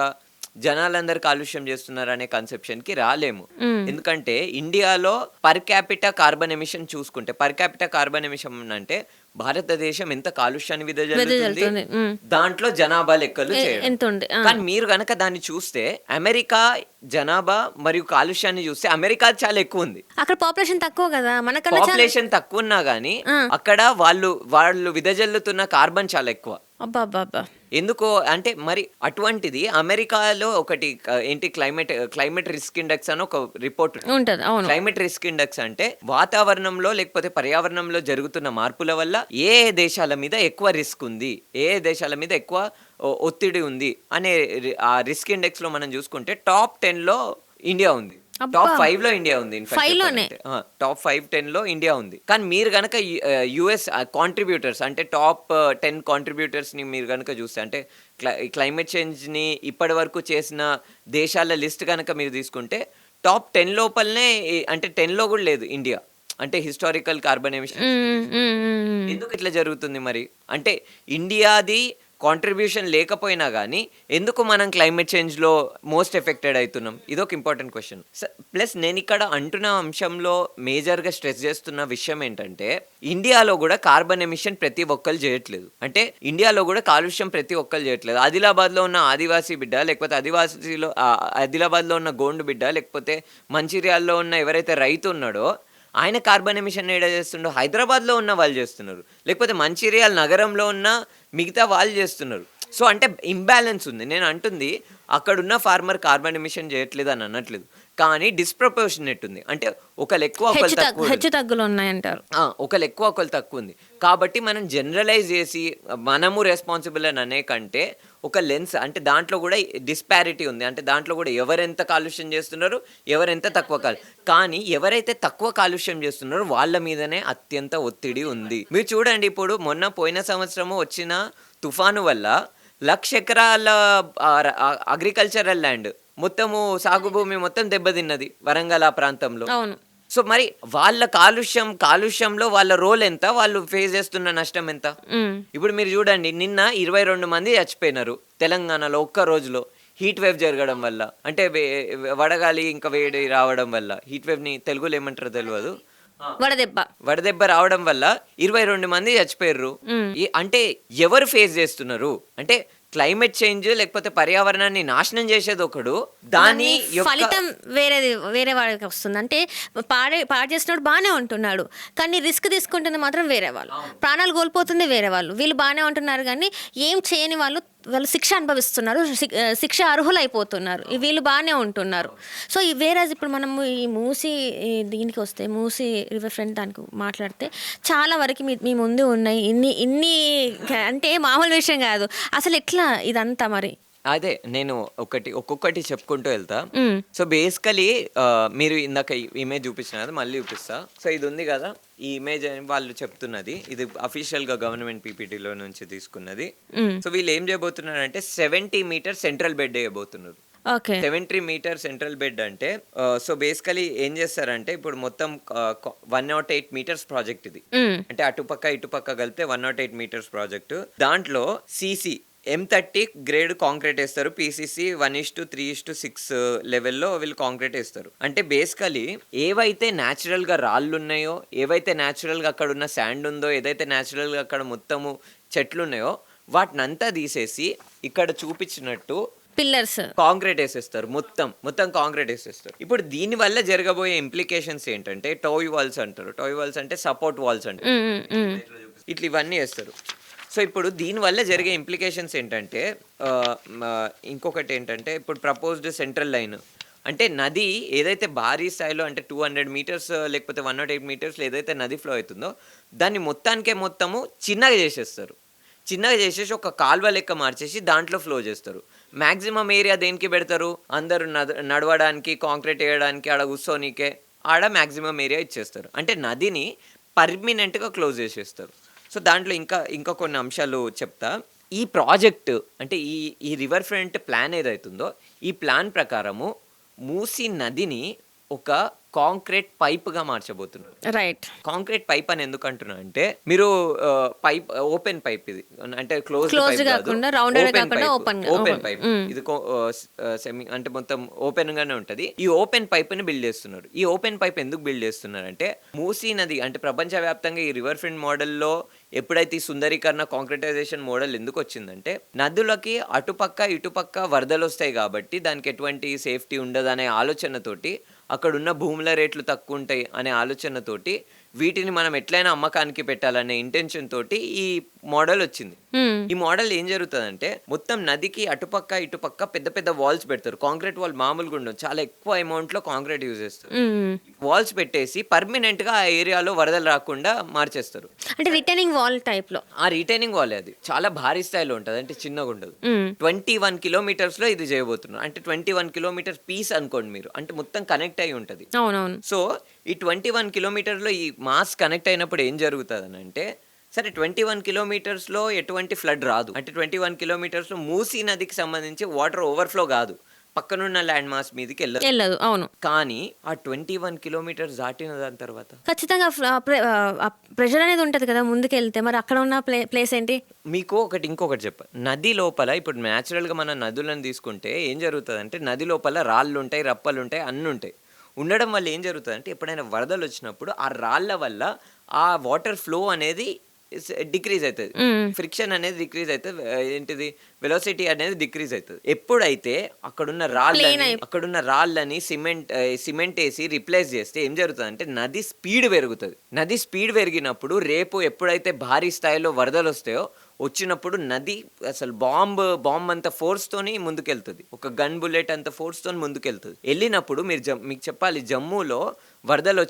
జనాలందరూ కాలుష్యం చేస్తున్నారు అనే కన్సెప్షన్ కి రాలేము. ఎందుకంటే ఇండియాలో పర్ క్యాపిటా కార్బన్ ఎమిషన్ చూసుకుంటే, పర్ క్యాపిటా కార్బన్ ఎమిషన్ అంటే భారతదేశం ఎంత కాలుష్యాన్ని విదజల్లుతుంది దాంట్లో జనాభా లెక్కలు చేయడం. కానీ మీరు గనక దాన్ని చూస్తే అమెరికా జనాభా మరియు కాలుష్యాన్ని చూస్తే అమెరికా చాలా ఎక్కువ ఉంది. అక్కడ పాపులేషన్ తక్కువ కదా, పాపులేషన్ తక్కువ ఉన్నా గానీ అక్కడ వాళ్ళు విదజల్లుతున్న కార్బన్ చాలా ఎక్కువ. ఎందుకో అంటే మరి అటువంటిది అమెరికాలో ఒకటి ఏంటి క్లైమేట్ రిస్క్ ఇండెక్స్ అని ఒక రిపోర్ట్ ఉంటుంది. క్లైమేట్ రిస్క్ ఇండెక్స్ అంటే వాతావరణంలో లేకపోతే పర్యావరణంలో జరుగుతున్న మార్పుల వల్ల ఏ దేశాల మీద ఎక్కువ రిస్క్ ఉంది, ఏ దేశాల మీద ఎక్కువ ఒత్తిడి ఉంది అనే ఆ రిస్క్ ఇండెక్స్ లో మనం చూసుకుంటే టాప్ 10 లో ఇండియా ఉంది, టాప్ 5 లో ఇండియా ఉంది, టాప్ 5-10 లో ఇండియా ఉంది. కానీ మీరు గనక యుఎస్ కాంట్రిబ్యూటర్స్ అంటే టాప్ 10 కాంట్రిబ్యూటర్స్ ని మీరు గనక చూస్తే, అంటే క్లైమేట్ చేంజ్ ని ఇప్పటి వరకు చేసిన దేశాల లిస్ట్ గనక మీరు తీసుకుంటే టాప్ 10 లోపలనే, అంటే 10 లో కూడా లేదు ఇండియా. అంటే హిస్టారికల్ కార్బన్ ఎమిషన్ ఎందుకు ఇట్లా జరుగుతుంది మరి అంటే ఇండియాది కాంట్రిబ్యూషన్ లేకపోయినా కానీ ఎందుకు మనం క్లైమేట్ చేంజ్లో మోస్ట్ ఎఫెక్టెడ్ అవుతున్నాం? ఇదొక ఇంపార్టెంట్ క్వశ్చన్. ప్లస్ నేను ఇక్కడ అంటున్న అంశంలో మేజర్గా స్ట్రెస్ చేస్తున్న విషయం ఏంటంటే, ఇండియాలో కూడా కార్బన్ ఎమిషన్ ప్రతి ఒక్కరు చేయట్లేదు. అంటే ఇండియాలో కూడా కాలుష్యం ప్రతి ఒక్కరు చేయట్లేదు. ఆదిలాబాద్లో ఉన్న ఆదివాసీ బిడ్డ, లేకపోతే ఆదిలాబాద్లో ఉన్న గోండు బిడ్డ, లేకపోతే మంచిర్యాలలో ఉన్న ఎవరైతే రైతు ఉన్నాడో ఆయన కార్బన్ ఎమిషన్ ఏడా చేస్తుండో హైదరాబాద్లో ఉన్న వాళ్ళు చేస్తున్నారు, లేకపోతే మంచిర్యాల నగరంలో ఉన్న మిగతా వాళ్ళు చేస్తున్నారు. సో అంటే ఇంబ్యాలెన్స్ ఉంది. నేను అంటుంది అక్కడున్న ఫార్మర్ కార్బన్ ఎమిషన్ చేయట్లేదు అని అనట్లేదు, కానీ డిస్ప్రపోర్షనేట్ ఉంది. అంటే ఒకళ్ళు ఎక్కువ ఒకళ్ళు తక్కువ, హెచ్చు తగ్గులు ఉన్నాయంటారు. ఒకళ్ళు ఎక్కువ ఒకళ్ళు తక్కువ ఉంది. కాబట్టి మనం జనరలైజ్ చేసి మనము రెస్పాన్సిబుల్ అని అనే కంటే ఒక లెన్స్, అంటే దాంట్లో కూడా డిస్పారిటీ ఉంది. అంటే దాంట్లో కూడా ఎవరెంత కాలుష్యం చేస్తున్నారు, ఎవరెంత తక్కువ కానీ ఎవరైతే తక్కువ కాలుష్యం చేస్తున్నారో వాళ్ళ మీదనే అత్యంత ఒత్తిడి ఉంది. మీరు చూడండి, ఇప్పుడు పోయిన సంవత్సరము వచ్చిన తుఫాను వల్ల 1,00,000 ఎకరాల అగ్రికల్చరల్ ల్యాండ్ మొత్తము సాగు భూమి మొత్తం దెబ్బతిన్నది వరంగల్ ఆ ప్రాంతంలో. అవును. సో మరి వాళ్ళ కాలుష్యంలో వాళ్ళ రోల్ ఎంత, వాళ్ళు ఫేస్ చేస్తున్న నష్టం ఎంత? ఇప్పుడు మీరు చూడండి, నిన్న 22 మంది చచ్చిపోయినారు తెలంగాణలో ఒక్క రోజులో హీట్ వేవ్ జరగడం వల్ల. అంటే వడగాలి ఇంకా వేడి రావడం వల్ల, హీట్ వేవ్ ని తెలుగులో ఏమంటారో తెలియదు, వడదెబ్బ రావడం వల్ల 22 మంది చచ్చిపోయారు. అంటే ఎవరు ఫేస్ చేస్తున్నారు? అంటే క్లైమేట్ చేంజ్ లేకపోతే పర్యావరణాన్ని నాశనం చేసేది ఒకడు, దాని ఫలితం వేరే వాళ్ళకి వస్తుంది. అంటే పాడు చేసినప్పుడు బాగానే ఉంటున్నాడు, కానీ రిస్క్ తీసుకుంటుంది మాత్రం వేరే వాళ్ళు, ప్రాణాలు కోల్పోతుంది వేరే వాళ్ళు. వీళ్ళు బాగానే ఉంటున్నారు కానీ ఏం చేయని వాళ్ళు శిక్ష అనుభవిస్తున్నారు, శిక్ష అర్హులు అయిపోతున్నారు. వీళ్ళు బాగానే ఉంటున్నారు. సో వేరే ఇప్పుడు మనము ఈ మూసీ దీనికి వస్తే, మూసీ రివర్ ఫ్రంట్ దానికి మాట్లాడితే చాలా వరకు మీ ముందు ఉన్నాయి ఇన్ని అంటే మామూలు విషయం కాదు అసలు. ఎట్లా ఇదంతా మరి? అదే నేను ఒక్కొక్కటి చెప్పుకుంటూ వెళ్తా. సో బేసికలీ మీరు ఇందాక ఇమేజ్ చూపించిన కదా, మళ్ళీ చూపిస్తా. సో ఇది ఉంది కదా, ఈ ఇమేజ్ అని వాళ్ళు చెప్తున్నది, ఇది అఫీషియల్ గా గవర్నమెంట్ పీపీటీలో నుంచి తీసుకున్నది. సో వీళ్ళు ఏం చేయబోతున్నారంటే 70 మీటర్ సెంట్రల్ బెడ్ వేయబోతున్నారు. 70 మీటర్ సెంట్రల్ బెడ్ అంటే సో బేసికలీ ఏం చేస్తారంటే, ఇప్పుడు మొత్తం 108 మీటర్స్ ప్రాజెక్ట్ ఇది. అంటే అటుపక్క ఇటుపక్క కలిపితే 108 మీటర్స్ ప్రాజెక్ట్. దాంట్లో సిసి M30 గ్రేడ్ కాంక్రీట్ వేస్తారు, పీసీసీ 1:3:6 లెవెల్లో వీళ్ళు కాంక్రీట్ వేస్తారు. అంటే బేసికలీ ఏవైతే న్యాచురల్ గా రాళ్ళు ఉన్నాయో, ఏవైతే న్యాచురల్ గా అక్కడ ఉన్న శాండ్ ఉందో, ఏదైతే న్యాచురల్ గా అక్కడ మొత్తము చెట్లు ఉన్నాయో వాటినంతా తీసేసి ఇక్కడ చూపించినట్టు పిల్లర్స్ కాంక్రీట్ వేసేస్తారు, మొత్తం కాంక్రీట్ వేసేస్తారు. ఇప్పుడు దీని వల్ల జరగబోయే ఇంప్లికేషన్స్ ఏంటంటే, టోయ్ వాల్స్ అంటారు. టోయ్ వాల్స్ అంటే సపోర్ట్ వాల్స్ అంటారు. ఇట్లా ఇవన్నీ వేస్తారు. సో ఇప్పుడు దీనివల్ల జరిగే ఇంప్లికేషన్స్ ఏంటంటే, ఇంకొకటి ఏంటంటే, ఇప్పుడు ప్రపోజ్డ్ సెంట్రల్ లైన్ అంటే నది ఏదైతే భారీ స్థాయిలో అంటే 200 మీటర్స్ లేకపోతే 108 మీటర్స్లో ఏదైతే నది ఫ్లో అవుతుందో దాన్ని మొత్తము చిన్నగా చేసేసి ఒక కాల్వ లెక్క మార్చేసి దాంట్లో ఫ్లో చేస్తారు. మ్యాక్సిమం ఏరియా దేనికి పెడతారు? అందరూ నడవడానికి, కాంక్రీట్ వేయడానికి, ఆడ కూర్చోనికే ఆడ మ్యాక్సిమం ఏరియా ఇచ్చేస్తారు. అంటే నదిని పర్మనెంట్గా క్లోజ్ చేసేస్తారు. సో దాంట్లో ఇంకా కొన్ని అంశాలు చెప్తా. ఈ ప్రాజెక్ట్ అంటే ఈ రివర్ ఫ్రంట్ ప్లాన్ ఏదైతుందో ఈ ప్లాన్ ప్రకారము మూసీ నదిని ఒక కాంక్రీట్ పైప్ గా మార్చబోతున్నారు. రైట్. కాంక్రీట్ పైప్ అని ఎందుకు అంటున్నా అంటే, మీరు పైప్ ఓపెన్ పైప్, ఇది అంటే క్లోజ్ కాకుండా రౌండెడ్ కాకుండా ఓపెన్ పైప్, ఇది సెమీ అంటే మొత్తం ఓపెన్ గానే ఉంటది. ఈ ఓపెన్ పైప్ ని బిల్డ్ చేస్తున్నారు. ఈ ఓపెన్ పైప్ ఎందుకు బిల్డ్ చేస్తున్నారు అంటే, మూసీ నది అంటే ప్రపంచవ్యాప్తంగా ఈ రివర్ ఫ్రంట్ మోడల్లో ఎప్పుడైతే ఈ సుందరీకరణ కాంక్రిటైజేషన్ మోడల్ ఎందుకు వచ్చిందంటే, నదులకి అటుపక్క ఇటుపక్క వరదలు వస్తాయి కాబట్టి దానికి ఎటువంటి సేఫ్టీ ఉండదు అనే ఆలోచనతోటి, అక్కడున్న భూముల రేట్లు తక్కువ ఉంటాయి అనే ఆలోచనతోటి వీటిని మనం ఎట్లయినా అమ్మకానికి పెట్టాలనే ఇంటెన్షన్ తోటి ఈ మోడల్ వచ్చింది. ఈ మోడల్ ఏం జరుగుతుందంటే, మొత్తం నదికి అటుపక్క ఇటుపక్క పెద్ద పెద్ద వాల్స్ పెడతారు. కాంక్రీట్ వాల్ మామూలుగా ఉండదు, చాలా ఎక్కువ అమౌంట్ లో కాంక్రీట్ యూజ్ చేస్తారు. వాల్స్ పెట్టేసి పర్మనెంట్ గా ఆ ఏరియాలో వరదలు రాకుండా మార్చేస్తారు. అంటే రిటైనింగ్ వాల్ టైప్ లో. ఆ రిటైనింగ్ వాల్ అది చాలా భారీ స్థాయిలో ఉంటది, అంటే చిన్నగా ఉండదు. 21 కిలోమీటర్స్ లో ఇది చేయబోతున్నారు. అంటే 21 కిలోమీటర్స్ పీస్ అనుకోండి మీరు, అంటే మొత్తం కనెక్ట్ అయి ఉంటది. సో ఈ 21 కిలోమీటర్లో ఈ మాస్ కనెక్ట్ అయినప్పుడు ఏం జరుగుతుంది అంటే, సరే 21 కిలోమీటర్స్లో ఎటువంటి ఫ్లడ్ రాదు. అంటే 21 కిలోమీటర్స్లో మూసీ నదికి సంబంధించి వాటర్ ఓవర్ఫ్లో కాదు, పక్కనున్న ల్యాండ్ మాస్ మీదకి వెళ్ళదు. వెళ్ళదు, అవును. కానీ ఆ 21 కిలోమీటర్స్ దాటిన దాని తర్వాత ఖచ్చితంగా ప్రెషర్ అనేది ఉంటుంది కదా ముందుకెళ్తే. మరి అక్కడ ఉన్న ప్లేస్ ఏంటి? మీకు ఇంకొకటి చెప్ప, నది లోపల ఇప్పుడు న్యాచురల్గా మన నదులను తీసుకుంటే ఏం జరుగుతుంది అంటే నది లోపల రాళ్ళు ఉంటాయి, రప్పలు ఉంటాయి, అన్నీ ఉంటాయి. ఉండడం వల్ల ఏం జరుగుతుంది అంటే ఎప్పుడైనా వరదలు వచ్చినప్పుడు ఆ రాళ్ళ వల్ల ఆ వాటర్ ఫ్లో అనేది డిక్రీజ్ అవుతుంది, ఫ్రిక్షన్ అనేది డిక్రీజ్ అవుతుంది, ఏంటిది వెలాసిటీ అనేది డిక్రీజ్ అవుతుంది. ఎప్పుడైతే అక్కడున్న రాళ్ళని సిమెంట్ వేసి రిప్లేస్ చేస్తే ఏం జరుగుతుంది అంటే నది స్పీడ్ పెరుగుతుంది. నది స్పీడ్ పెరిగినప్పుడు రేపు ఎప్పుడైతే భారీ స్థాయిలో వరదలు వస్తాయో వచ్చినప్పుడు నది అసలు బాంబ్ అంత ఫోర్స్తోని ముందుకెళ్తుంది, ఒక గన్ బుల్లెట్ అంత ఫోర్స్తోని ముందుకెళ్తుంది. వెళ్ళినప్పుడు మీకు చెప్పాలి, జమ్మూలో వరదలు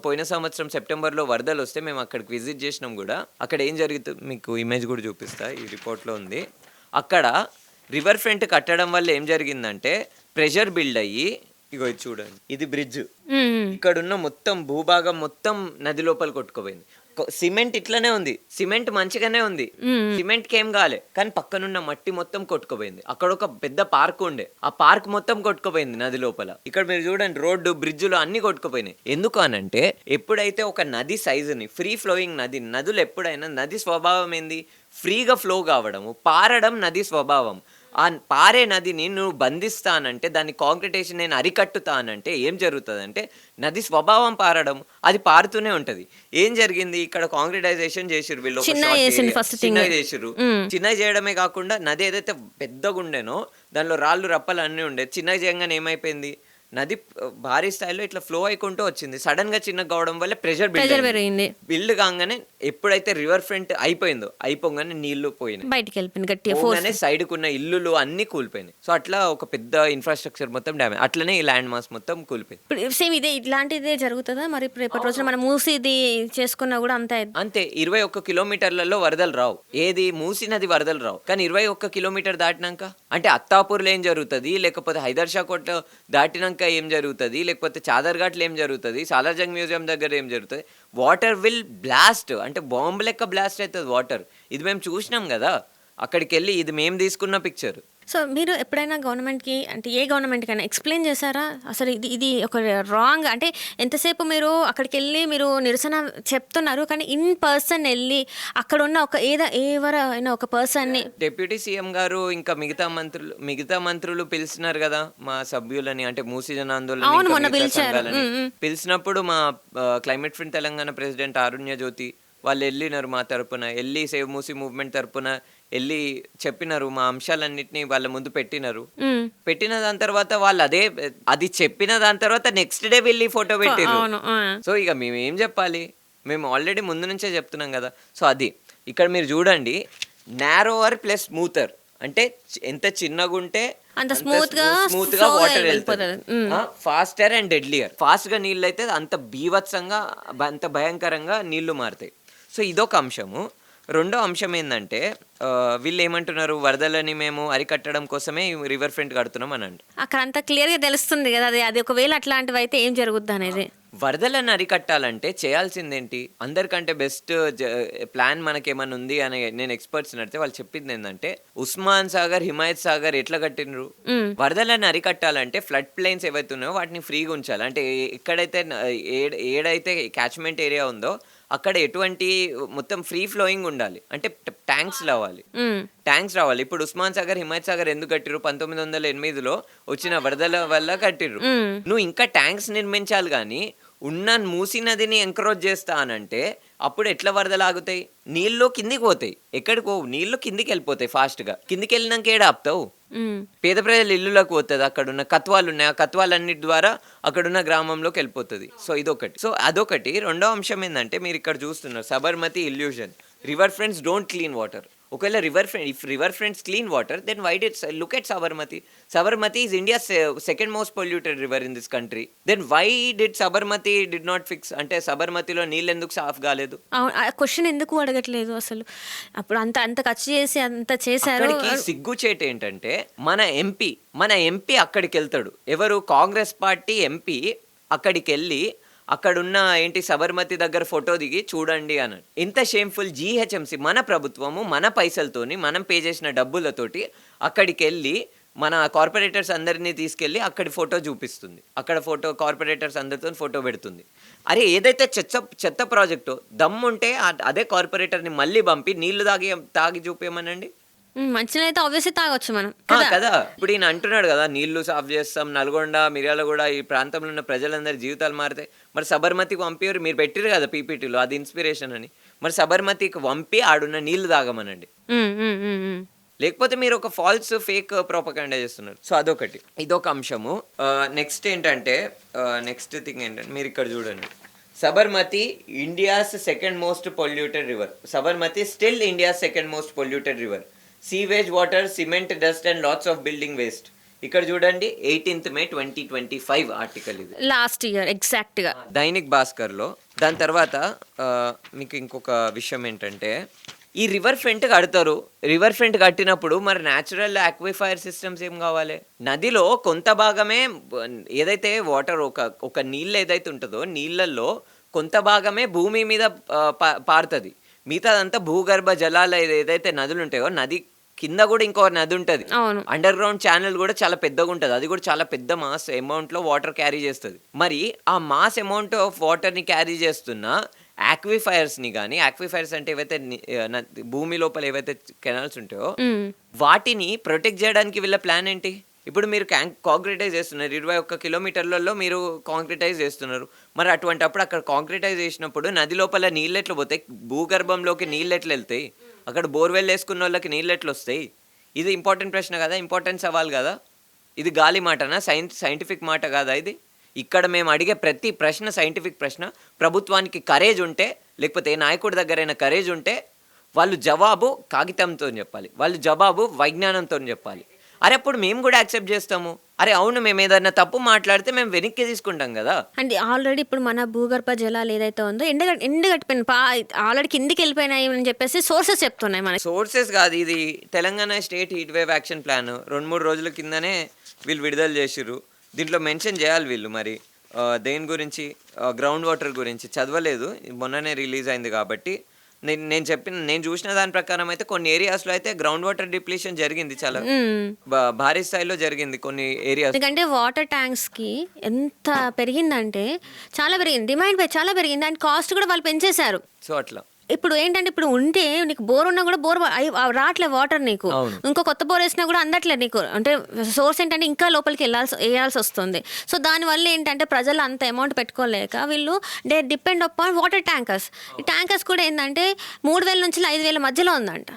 పోయిన సంవత్సరం సెప్టెంబర్లో వరదలు వస్తే మేము అక్కడికి విజిట్ చేసినాం కూడా. అక్కడ ఏం జరుగుతుంది మీకు ఇమేజ్ కూడా చూపిస్తా, ఈ రిపోర్ట్లో ఉంది. అక్కడ రివర్ ఫ్రంట్ కట్టడం వల్ల ఏం జరిగిందంటే ప్రెషర్ బిల్డ్ అయ్యి, ఇగో ఇది చూడండి, ఇది బ్రిడ్జ్, ఇక్కడున్న మొత్తం భూభాగం మొత్తం నది లోపల కొట్టుకుపోయింది. సిమెంట్ ఇట్లనే ఉంది, సిమెంట్ మంచిగానే ఉంది, సిమెంట్ కేం కాలే, కానీ పక్కనున్న మట్టి మొత్తం కొట్టుకుపోయింది. అక్కడ ఒక పెద్ద పార్క్ ఉండే, ఆ పార్క్ మొత్తం కొట్టుకుపోయింది నది లోపల. ఇక్కడ మీరు చూడండి, రోడ్డు, బ్రిడ్జులు అన్ని కొట్టుకుపోయినాయి. ఎందుకు అనంటే ఎప్పుడైతే ఒక నది సైజుని, ఫ్రీ ఫ్లోయింగ్ నదులు ఎప్పుడైనా, నది స్వభావం ఏంది, ఫ్రీగా ఫ్లో కావడము, పారడం నది స్వభావం. ఆ పారే నదిని నువ్వు బంధిస్తానంటే, దాన్ని కాంక్రిటేషన్ నేను అరికట్టుతానంటే ఏం జరుగుతుందంటే నది స్వభావం పారడం, అది పారుతూనే ఉంటది. ఏం జరిగింది, ఇక్కడ కాంక్రిటైజేషన్ చేసిర్రు వీళ్ళు, చిన్నగా చేసిర్రు. చిన్నగా చేయడమే కాకుండా నది ఏదైతే పెద్దగా ఉండేనో దానిలో రాళ్ళు రప్పలు అన్నీ ఉండే, చిన్నగా చేయగానే ఏమైపోయింది, నది భారీ స్థాయిలో ఇట్లా ఫ్లో అయికుంటూ వచ్చింది. సడన్ గా చిన్నగా కావడం వల్ల ప్రెషర్ బిల్డ్ కాగానే ఎప్పుడైతే రివర్ ఫ్రంట్ అయిపోగానే నీళ్లు పోయినాయి, బయటికి వెళ్ళిపోయింది, సైడ్ కున్న ఇల్లులు అన్ని కూలిపోయినాయి. సో అట్లా ఒక పెద్ద ఇన్ఫ్రాస్ట్రక్చర్ మొత్తం డ్యామేజ్, అట్లనే ఈ ల్యాండ్ మాస్ మొత్తం కూలిపోయింది. సేమ్ ఇట్లాంటిదే జరుగుతుందా మరి రేపటి రోజున మనం మూసిది చేసుకున్నా కూడా అంతే 21 కిలోమీటర్లలో వరదలు రావు, ఏది మూసి నది వరదలు రావు. కానీ 21 కిలోమీటర్ దాటినాక అంటే అత్తాపూర్లో ఏం జరుగుతుంది, లేకపోతే హైదర్షా కోట దాటినాక ఏం జరుగుతుంది, లేకపోతే చాదర్ఘాట్లో ఏం జరుగుతుంది, సాలార్జంగ్ మ్యూజియం దగ్గర ఏం జరుగుతుంది, వాటర్ విల్ బ్లాస్ట్, అంటే బాంబు లెక్క బ్లాస్ట్ అవుతుంది వాటర్. ఇది మేము చూసినాం కదా అక్కడికి వెళ్ళి, ఇది మేము తీసుకున్న పిక్చర్. సో మీరు ఎప్పుడైనా గవర్నమెంట్కి, అంటే ఏ గవర్నమెంట్ కైనా ఎక్స్ప్లెయిన్ చేశారా అసలు ఇది ఒక రాంగ్, అంటే ఎంతసేపు మీరు అక్కడికి వెళ్ళి మీరు నిరసన చెప్తున్నారు, కానీ ఇన్ పర్సన్ వెళ్ళి అక్కడ ఉన్న ఎవరైనా ఒక పర్సన్ని, డిప్యూటీ సీఎం గారు ఇంకా మిగతా మంత్రులు పిలిచినారు కదా మా సభ్యులని, అంటే మూసీ జన ఆందోళన పిలిచినప్పుడు మా క్లైమేట్ ఫ్రెండ్ తెలంగాణ ప్రెసిడెంట్ అరుణ్య జ్యోతి వాళ్ళు వెళ్ళినారు, మా తరపున వెళ్ళి సేవ్ మూసీ మూవ్మెంట్ తరపున వెళ్ళి చెప్పినారు, మా అంశాలన్నింటినీ వాళ్ళ ముందు పెట్టిన దాని తర్వాత వాళ్ళు అది చెప్పిన దాని తర్వాత నెక్స్ట్ డే వెళ్ళి ఫోటో పెట్టారు. సో ఇక మేము ఏం చెప్పాలి, మేము ఆల్రెడీ ముందు నుంచే చెప్తున్నాం కదా. సో అది ఇక్కడ మీరు చూడండి, నారోవర్ ప్లస్ స్మూతర్, అంటే ఎంత చిన్నగా ఉంటే అంత స్మూత్ గా వాటర్ వెళ్తుంది, ఫాస్టర్ అండ్ డెడ్లియర్. ఫాస్ట్ గా నీళ్ళు అయితే అంత బీభత్సంగా, అంత భయంకరంగా నీళ్లు మారుతాయి. సో ఇదొక అంశము. రెండో అంశం ఏంటంటే వీళ్ళు ఏమంటున్నారు, వరదలని మేము అరికట్టడం కోసమే రివర్ ఫ్రంట్ కడుతున్నాం అని అంటే అక్కడ అంతా క్లియర్ గా తెలుస్తుంది కదా, అది ఒకవేళ అట్లాంటివి అయితే ఏం జరుగుద్ది అనేది. వరదలను అరికట్టాలంటే చేయాల్సిందేంటి, అందరికంటే బెస్ట్ ప్లాన్ మనకేమన్నా ఉంది అని నేను ఎక్స్పర్ట్స్ నడితే వాళ్ళు చెప్పింది ఏంటంటే, ఉస్మాన్ సాగర్, హిమాయత్ సాగర్ ఎట్లా కట్టినరు, వరదలను అరికట్టాలంటే ఫ్లడ్ ప్లైన్స్ ఏవైతే ఉన్నాయో వాటిని ఫ్రీగా ఉంచాలి. అంటే ఎక్కడైతే ఏడైతే క్యాచ్మెంట్ ఏరియా ఉందో అక్కడ ఎటువంటి మొత్తం ఫ్రీ ఫ్లోయింగ్ ఉండాలి, అంటే ట్యాంక్స్ రావాలి. ఇప్పుడు ఉస్మాన్ సాగర్, హిమాయత్ సాగర్ ఎందుకు కట్టిరు, 1908లో వచ్చిన వరదల వల్ల కట్టిరు. నువ్వు ఇంకా ట్యాంక్స్ నిర్మించాలి, కానీ ఉన్న మూసీ నదిని ఎంకరేజ్ చేస్తా అనంటే అప్పుడు ఎట్లా వరదలు ఆగుతాయి, నీళ్ళు కిందికి పోతాయి. ఎక్కడికి పోవు, నీళ్లు కిందికి వెళ్ళిపోతాయి ఫాస్ట్ గా. కిందికి వెళ్ళినాక ఏడ ఆపుతావు, పేద ప్రజల ఇల్లులకు పోతుంది. అక్కడ ఉన్న కత్వాలు ఉన్నాయి, ఆ కత్వాలన్నిటి ద్వారా అక్కడున్న గ్రామంలోకి వెళ్ళిపోతుంది. సో ఇదొకటి. సో అదొకటి. రెండో అంశం ఏంటంటే మీరు ఇక్కడ చూస్తున్నారు Sabarmati illusion, river fronts don't clean water. ఒకవేళ river fronts clean water, then why did look at Sabarmati. Sabarmati is India's second most polluted river in this country. Then why did Sabarmati did not fix, అంటే సబర్మతిలో నీళ్ళు ఎందుకు సాఫ్ కాలేదు? క్వశ్చన్ ఎందుకు అడగట్లేదు అసలు? అప్పుడు అంత ఖర్చు చేసి అంత చేశారు. సిగ్గుచేటు ఏంటంటే మన ఎంపీ అక్కడికి వెళ్తాడు, ఎవరు, కాంగ్రెస్ పార్టీ ఎంపీ అక్కడికి వెళ్ళి అక్కడున్న సబర్మతి దగ్గర ఫోటో దిగి చూడండి అన్నాడు. ఎంత షేమ్ఫుల్. జీహెచ్ఎంసీ మన ప్రభుత్వము మన పైసలతోని మనం పే చేసిన డబ్బులతోటి అక్కడికి వెళ్ళి మన కార్పొరేటర్స్ అందరినీ తీసుకెళ్ళి అక్కడి ఫోటో చూపిస్తుంది, అక్కడ ఫోటో కార్పొరేటర్స్ అందరితో ఫోటో పెడుతుంది. అరే ఏదైతే చెత్త ప్రాజెక్టో దమ్ముంటే అదే కార్పొరేటర్ని మళ్ళీ పంపి నీళ్లు తాగి చూపించమనండి. మంచినీళ్ళు అయితే ఆబ్వియస్లీ తాగొచ్చు మనం కదా. ఇప్పుడు ఈయన అంటున్నాడు కదా, నీళ్లు సాఫ్ చేస్తాం, నల్గొండ మిర్యాలగూడ ఈ ప్రాంతంలో ఉన్న ప్రజలందరి జీవితాలు మారుతాయి. మరి సబర్మతికి పంపి మీరు పెట్టిరు కదా పీపీటీలో, అది ఇన్స్పిరేషన్ అని. మరి సబర్మతికి పంపి ఆడున్న నీళ్లు తాగమనండి. లేకపోతే మీరు ఒక ఫాల్స్ ఫేక్ ప్రోపగండా చేస్తున్నారు. సో అదొకటి, ఇదొక అంశము. నెక్స్ట్ ఏంటంటే నెక్స్ట్ థింగ్ ఏంటంటే మీరు ఇక్కడ చూడండి, Sabarmati India's second most polluted river. Sabarmati still India's second most polluted river. Sewage water, cement dust and lots of building waste. ఇక్కడ చూడండి 18th May 2025 ఆర్టికల్ ఇది, లాస్ట్ ఇయర్ ఎగ్జాక్ట్ గా దైనిక్ భాస్కర్ లో. దాని తర్వాత మీకు ఇంకొక విషయం ఏంటంటే, ఈ రివర్ ఫ్రంట్ కడతారు. రివర్ ఫ్రంట్ కట్టినప్పుడు మరి న్యాచురల్ ఆక్విఫైర్ సిస్టమ్స్ ఏం కావాలి? నదిలో కొంత భాగమే ఏదైతే వాటర్ ఒక నీళ్ళు ఏదైతే ఉంటుందో నీళ్ళల్లో కొంత భాగమే భూమి మీద పారుతుంది. మిగతాదంతా భూగర్భ జలాలు ఏదైతే నదులు ఉంటాయో నది కింద కూడా ఇంకో నది ఉంటుంది. అండర్ గ్రౌండ్ ఛానల్ కూడా చాలా పెద్దగా ఉంటుంది. అది కూడా చాలా పెద్ద మాస్ అమౌంట్ లో వాటర్ క్యారీ చేస్తుంది. మరి ఆ మాస్ అమౌంట్ ఆఫ్ వాటర్ ని క్యారీ చేస్తున్న ఆక్విఫైర్స్ ని కానీ, ఆక్విఫైర్స్ అంటే ఏవైతే భూమి లోపల ఏవైతే కెనాల్స్ ఉంటాయో వాటిని ప్రొటెక్ట్ చేయడానికి వీళ్ళ ప్లాన్ ఏంటి? ఇప్పుడు మీరు కాంక్రిటైజ్ చేస్తున్నారు, 21 కిలోమీటర్లలో మీరు కాంక్రిటైజ్ చేస్తున్నారు. మరి అటువంటిప్పుడు అక్కడ కాంక్రిటైజ్ చేసినప్పుడు నది లోపల నీళ్ళు ఎట్లా పోతాయి? భూగర్భంలోకి నీళ్ళు ఎట్లా వెళ్తాయి? అక్కడ బోర్వెల్ వేసుకున్న వాళ్ళకి నీళ్ళు ఎట్లా వస్తాయి? ఇది ఇంపార్టెంట్ ప్రశ్న కదా, ఇంపార్టెంట్ సవాల్ కదా. ఇది గాలి మాటనా? సైంటిఫిక్ మాట కాదా ఇది? ఇక్కడ మేము అడిగే ప్రతి ప్రశ్న సైంటిఫిక్ ప్రశ్న. ప్రభుత్వానికి కరేజ్ ఉంటే, లేకపోతే ఏ నాయకుడి దగ్గరైనా కరేజ్ ఉంటే వాళ్ళు జవాబు కాగితంతో చెప్పాలి, వాళ్ళు జవాబు వైజ్ఞానంతో చెప్పాలి. అరే అప్పుడు మేము కూడా యాక్సెప్ట్ చేస్తాము. అరే అవును, మేము ఏదైనా తప్పు మాట్లాడితే మేము వెనక్కి తీసుకుంటాం కదా. అంటే ఆల్రెడీ ఇప్పుడు మన భూగర్భ జలాలు ఏదైతే ఉందో ఎండగట్టిపోయిన ఆల్రెడీ కిందికి వెళ్ళిపోయినాయి అని చెప్పేసి సోర్సెస్ చెప్తున్నాయి. మన సోర్సెస్ కాదు, ఇది Telangana state heat wave action plan 2-3 రోజుల కిందనే వీళ్ళు విడుదల చేసిర్రు. దీంట్లో మెన్షన్ చేయాలి వీళ్ళు. మరి దేని గురించి? గ్రౌండ్ వాటర్ గురించి. చదవలేదు, మొన్ననే రిలీజ్ అయింది కాబట్టి. నేను చూసిన దాని ప్రకారం అయితే కొన్ని ఏరియాస్ లో అయితే గ్రౌండ్ వాటర్ డిప్లీషన్ జరిగింది, చాలా భారీ స్థాయిలో జరిగింది కొన్ని ఏరియాస్. ఎందుకంటే వాటర్ ట్యాంక్స్ కి ఎంత పెరిగిందంటే చాలా పెరిగింది, డిమాండ్ చాలా పెరిగింది, అండ్ కాస్ట్ కూడా వాళ్ళు పెంచేశారు. సో అట్లా ఇప్పుడు ఏంటంటే ఇప్పుడు ఉంటే నీకు బోర్ ఉన్నా కూడా బోర్ రావట్లే వాటర్, నీకు ఇంకో కొత్త బోర్ వేసినా కూడా అందట్లేదు నీకు. అంటే సోర్స్ ఏంటంటే ఇంకా లోపలికి వేయాల్సి వస్తుంది. సో దానివల్ల ఏంటంటే ప్రజలు అంత అమౌంట్ పెట్టుకోలేక వీళ్ళు they depend upon water tankers. ఈ ట్యాంకర్స్ కూడా ఏంటంటే 3,000 నుంచి 5,000 మధ్యలో ఉందంట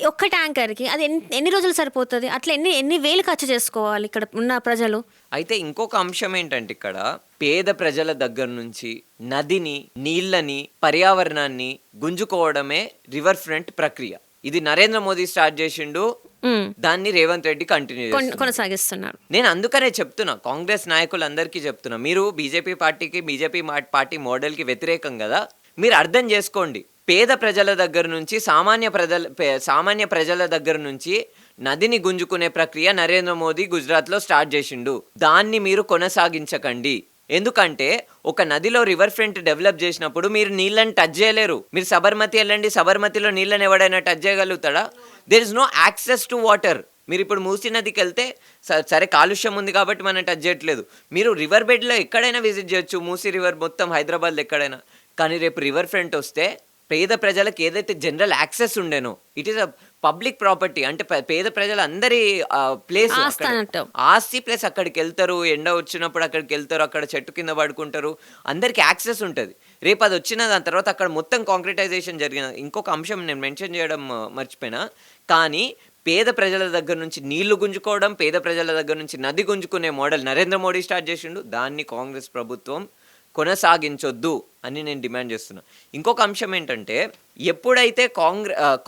ఒక్క ట్యాంకర్కి. అది ఎన్ని రోజులు సరిపోతుంది? అట్లా ఎన్ని వేలు ఖర్చు చేసుకోవాలి ఇక్కడ ఉన్న ప్రజలు. అయితే ఇంకొక అంశం ఏంటంటే, ఇక్కడ పేద ప్రజల దగ్గర నుంచి నదిని, నీళ్ళని, పర్యావరణాన్ని గుంజుకోవడమే రివర్ ఫ్రంట్ ప్రక్రియ. ఇది నరేంద్ర మోదీ స్టార్ట్ చేసిండు, దాన్ని రేవంత్ రెడ్డి కంటిన్యూ కొనసాగిస్తున్నారు. నేను అందుకనే చెప్తున్నా, కాంగ్రెస్ నాయకులందరికీ చెప్తున్నా, మీరు బీజేపీ పార్టీ మోడల్ కి వ్యతిరేకం కదా. మీరు అర్థం చేసుకోండి, పేద ప్రజల దగ్గర నుంచి సామాన్య ప్రజల దగ్గర నుంచి నదిని గుంజుకునే ప్రక్రియ నరేంద్ర మోదీ గుజరాత్లో స్టార్ట్ చేసిండు. దాన్ని మీరు కొనసాగించకండి. ఎందుకంటే ఒక నదిలో రివర్ ఫ్రంట్ డెవలప్ చేసినప్పుడు మీరు నీళ్ళని టచ్ చేయలేరు. మీరు సబర్మతి వెళ్ళండి, సబర్మతిలో నీళ్ళని ఎవడైనా టచ్ చేయగలుగుతాడా? There is no access to water. మీరు ఇప్పుడు మూసీ నదికి వెళ్తే సరే కాలుష్యం ఉంది కాబట్టి మనం టచ్ చేయట్లేదు. మీరు రివర్ బెడ్లో ఎక్కడైనా విజిట్ చేయొచ్చు, మూసీ రివర్ మొత్తం హైదరాబాద్లో ఎక్కడైనా. కానీ రేపు రివర్ ఫ్రంట్ వస్తే పేద ప్రజలకు ఏదైతే జనరల్ యాక్సెస్ ఉండేనో, it is a public property. అంటే పేద ప్రజలు అందరి ప్లేస్, ఆస్తి ప్లేస్. అక్కడికి వెళ్తారు, ఎండ వచ్చినప్పుడు అక్కడికి వెళ్తారు, అక్కడ చెట్టు కింద పడుకుంటారు, అందరికి యాక్సెస్ ఉంటుంది. రేపు అది వచ్చిన దాని తర్వాత అక్కడ మొత్తం కాంక్రిటైజేషన్ జరిగిన. ఇంకొక అంశం నేను మెన్షన్ చేయడం మర్చిపోయినా, కానీ పేద ప్రజల దగ్గర నుంచి నీళ్లు గుంజుకోవడం, పేద ప్రజల దగ్గర నుంచి నది గుంజుకునే మోడల్ నరేంద్ర మోడీ స్టార్ట్ చేసిండు. దాన్ని కాంగ్రెస్ ప్రభుత్వం కొనసాగించొద్దు అని నేను డిమాండ్ చేస్తున్నా. ఇంకొక అంశం ఏంటంటే, ఎప్పుడైతే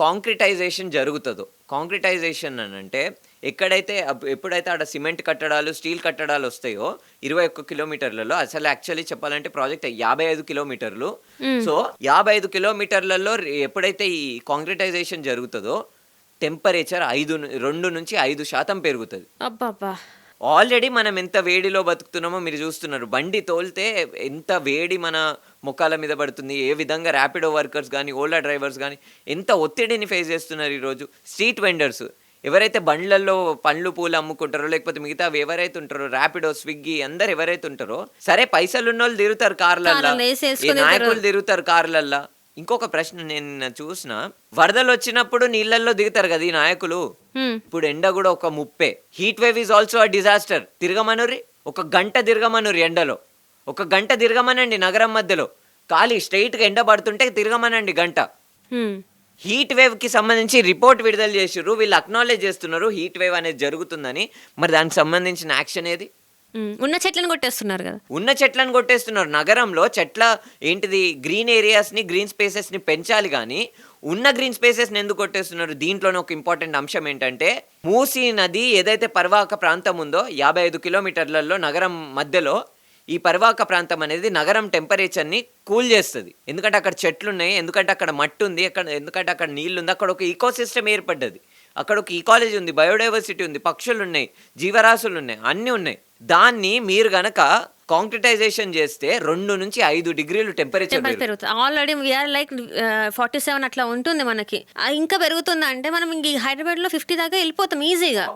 కాంక్రిటైజేషన్ జరుగుతుందో, కాంక్రిటైజేషన్ అని అంటే ఎప్పుడైతే ఆడ సిమెంట్ కట్టడాలు, స్టీల్ కట్టడాలు వస్తాయో 21 కిలోమీటర్లలో, అసలు యాక్చువల్లీ చెప్పాలంటే ప్రాజెక్ట్ 55 కిలోమీటర్లు. సో 55 కిలోమీటర్లలో ఎప్పుడైతే ఈ కాంక్రిటైజేషన్ జరుగుతుందో టెంపరేచర్ 2 నుంచి 5% పెరుగుతుంది. ఆల్రెడీ మనం ఎంత వేడిలో బతుకుతున్నామో మీరు చూస్తున్నారు. బండి తోలితే ఎంత వేడి మన ముఖాల మీద పడుతుంది, ఏ విధంగా ర్యాపిడో వర్కర్స్ కానీ, ఓలా డ్రైవర్స్ కానీ ఎంత ఒత్తిడిని ఫేస్ చేస్తున్నారు ఈరోజు. స్ట్రీట్ వెండర్స్ ఎవరైతే బండ్లలో పండ్లు పూలు అమ్ముకుంటారో లేకపోతే మిగతా ఎవరైతే ఉంటారో ర్యాపిడో స్విగ్గీ అందరు ఎవరైతే ఉంటారో సరే పైసలు ఉన్న వాళ్ళు తిరుగుతారు కార్లల్లో, కార్లలో వేసి ఈ వేసుకొని నాయకులు తిరుగుతారు కార్లల్లో. ఇంకొక ప్రశ్న నేను చూసిన, వరదలు వచ్చినప్పుడు నీళ్ళల్లో దిగుతారు కదా ఈ నాయకులు. హ్మ్. ఇప్పుడు ఎండ కూడా ఒక 30. Heat wave is also a disaster. తిరగమనురి, ఒక గంట తిరగమనురి ఎండలో, ఒక గంట తిరగమనండి నగరం మధ్యలో, ఖాళీ స్ట్రైట్గా ఎండ పడుతుంటే తిరగమనండి గంట. హ్మ్. హీట్ వేవ్ కి సంబంధించి రిపోర్ట్ విడుదల చేసిర్రు, వీళ్ళు అక్నాలెడ్జ్ చేస్తున్నారు హీట్ వేవ్ అనేది జరుగుతుందని. మరి దానికి సంబంధించిన యాక్షన్ ఏది? ఉన్న చెట్లను కొట్టేస్తున్నారు కదా. ఉన్న చెట్లను కొట్టేస్తున్నారు. నగరంలో చెట్ల ఏంటిది గ్రీన్ ఏరియాస్ని గ్రీన్ స్పేసెస్ని పెంచాలి కానీ ఉన్న గ్రీన్ స్పేసెస్ని ఎందుకు కొట్టేస్తున్నారు? దీంట్లోనే ఒక ఇంపార్టెంట్ అంశం ఏంటంటే, మూసీ నది ఏదైతే పరివాహక ప్రాంతం ఉందో 55 కిలోమీటర్లలో నగరం మధ్యలో, ఈ పరివాహక ప్రాంతం అనేది నగరం టెంపరేచర్ని కూల్ చేస్తుంది. ఎందుకంటే అక్కడ చెట్లు ఉన్నాయి, ఎందుకంటే అక్కడ మట్టి ఉంది, ఎందుకంటే అక్కడ నీళ్ళు ఉంది, అక్కడ ఒక ఈకో సిస్టమ్ ఏర్పడ్డది, అక్కడ ఒక ఈకాలజీ ఉంది, బయోడైవర్సిటీ ఉంది, పక్షులు ఉన్నాయి, జీవరాశులు ఉన్నాయి, అన్నీ ఉన్నాయి. దాన్ని మీరు గనక కాంక్రిటైజేషన్ చేస్తే 2 నుంచి 5 డిగ్రీలు టెంపరేచర్ పెరుగుతుంది. ఆల్రెడీ వీఆర్ లైక్ 47 అట్లా ఉంటుంది మనకి. ఇంకా పెరుగుతుందా అంటే మనం ఇంక హైదరాబాద్ లో 50 దాకా వెళ్ళిపోతాం ఈజీగా.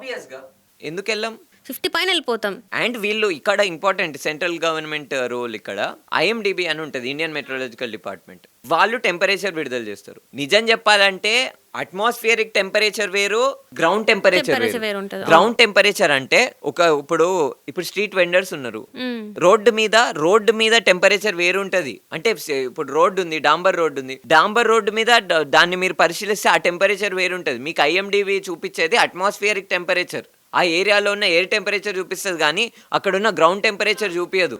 ఎందుకు వెళ్ళాం? 50 పైన వెళ్ళిపోతాం. అండ్ వీళ్ళు ఇక్కడ ఇంపార్టెంట్ సెంట్రల్ గవర్నమెంట్ రోల్ ఇక్కడ IMDB అని ఉంటుంది, ఇండియన్ మెట్రోలాజికల్ డిపార్ట్మెంట్. వాళ్ళు టెంపరేచర్ విడుదల చేస్తారు. నిజం చెప్పాలంటే అట్మాస్ఫియరిక్ టెంపరేచర్ వేరు, గ్రౌండ్ టెంపరేచర్ వేరు. గ్రౌండ్ టెంపరేచర్ అంటే ఇప్పుడు స్ట్రీట్ వెండర్స్ ఉన్నారు, రోడ్డు మీద టెంపరేచర్ వేరు ఉంటది. అంటే ఇప్పుడు రోడ్డు ఉంది, డాంబర్ రోడ్డు మీద దాన్ని మీరు పరిశీలిస్తే ఆ టెంపరేచర్ వేరు ఉంటది. మీకు IMDB చూపించేది అట్మాస్ఫియరిక్ టెంపరేచర్, ఆ ఏరియాలో ఉన్న ఎయిర్ టెంపరేచర్ చూపిస్తుంది కానీ అక్కడ ఉన్న గ్రౌండ్ టెంపరేచర్ చూపించదు.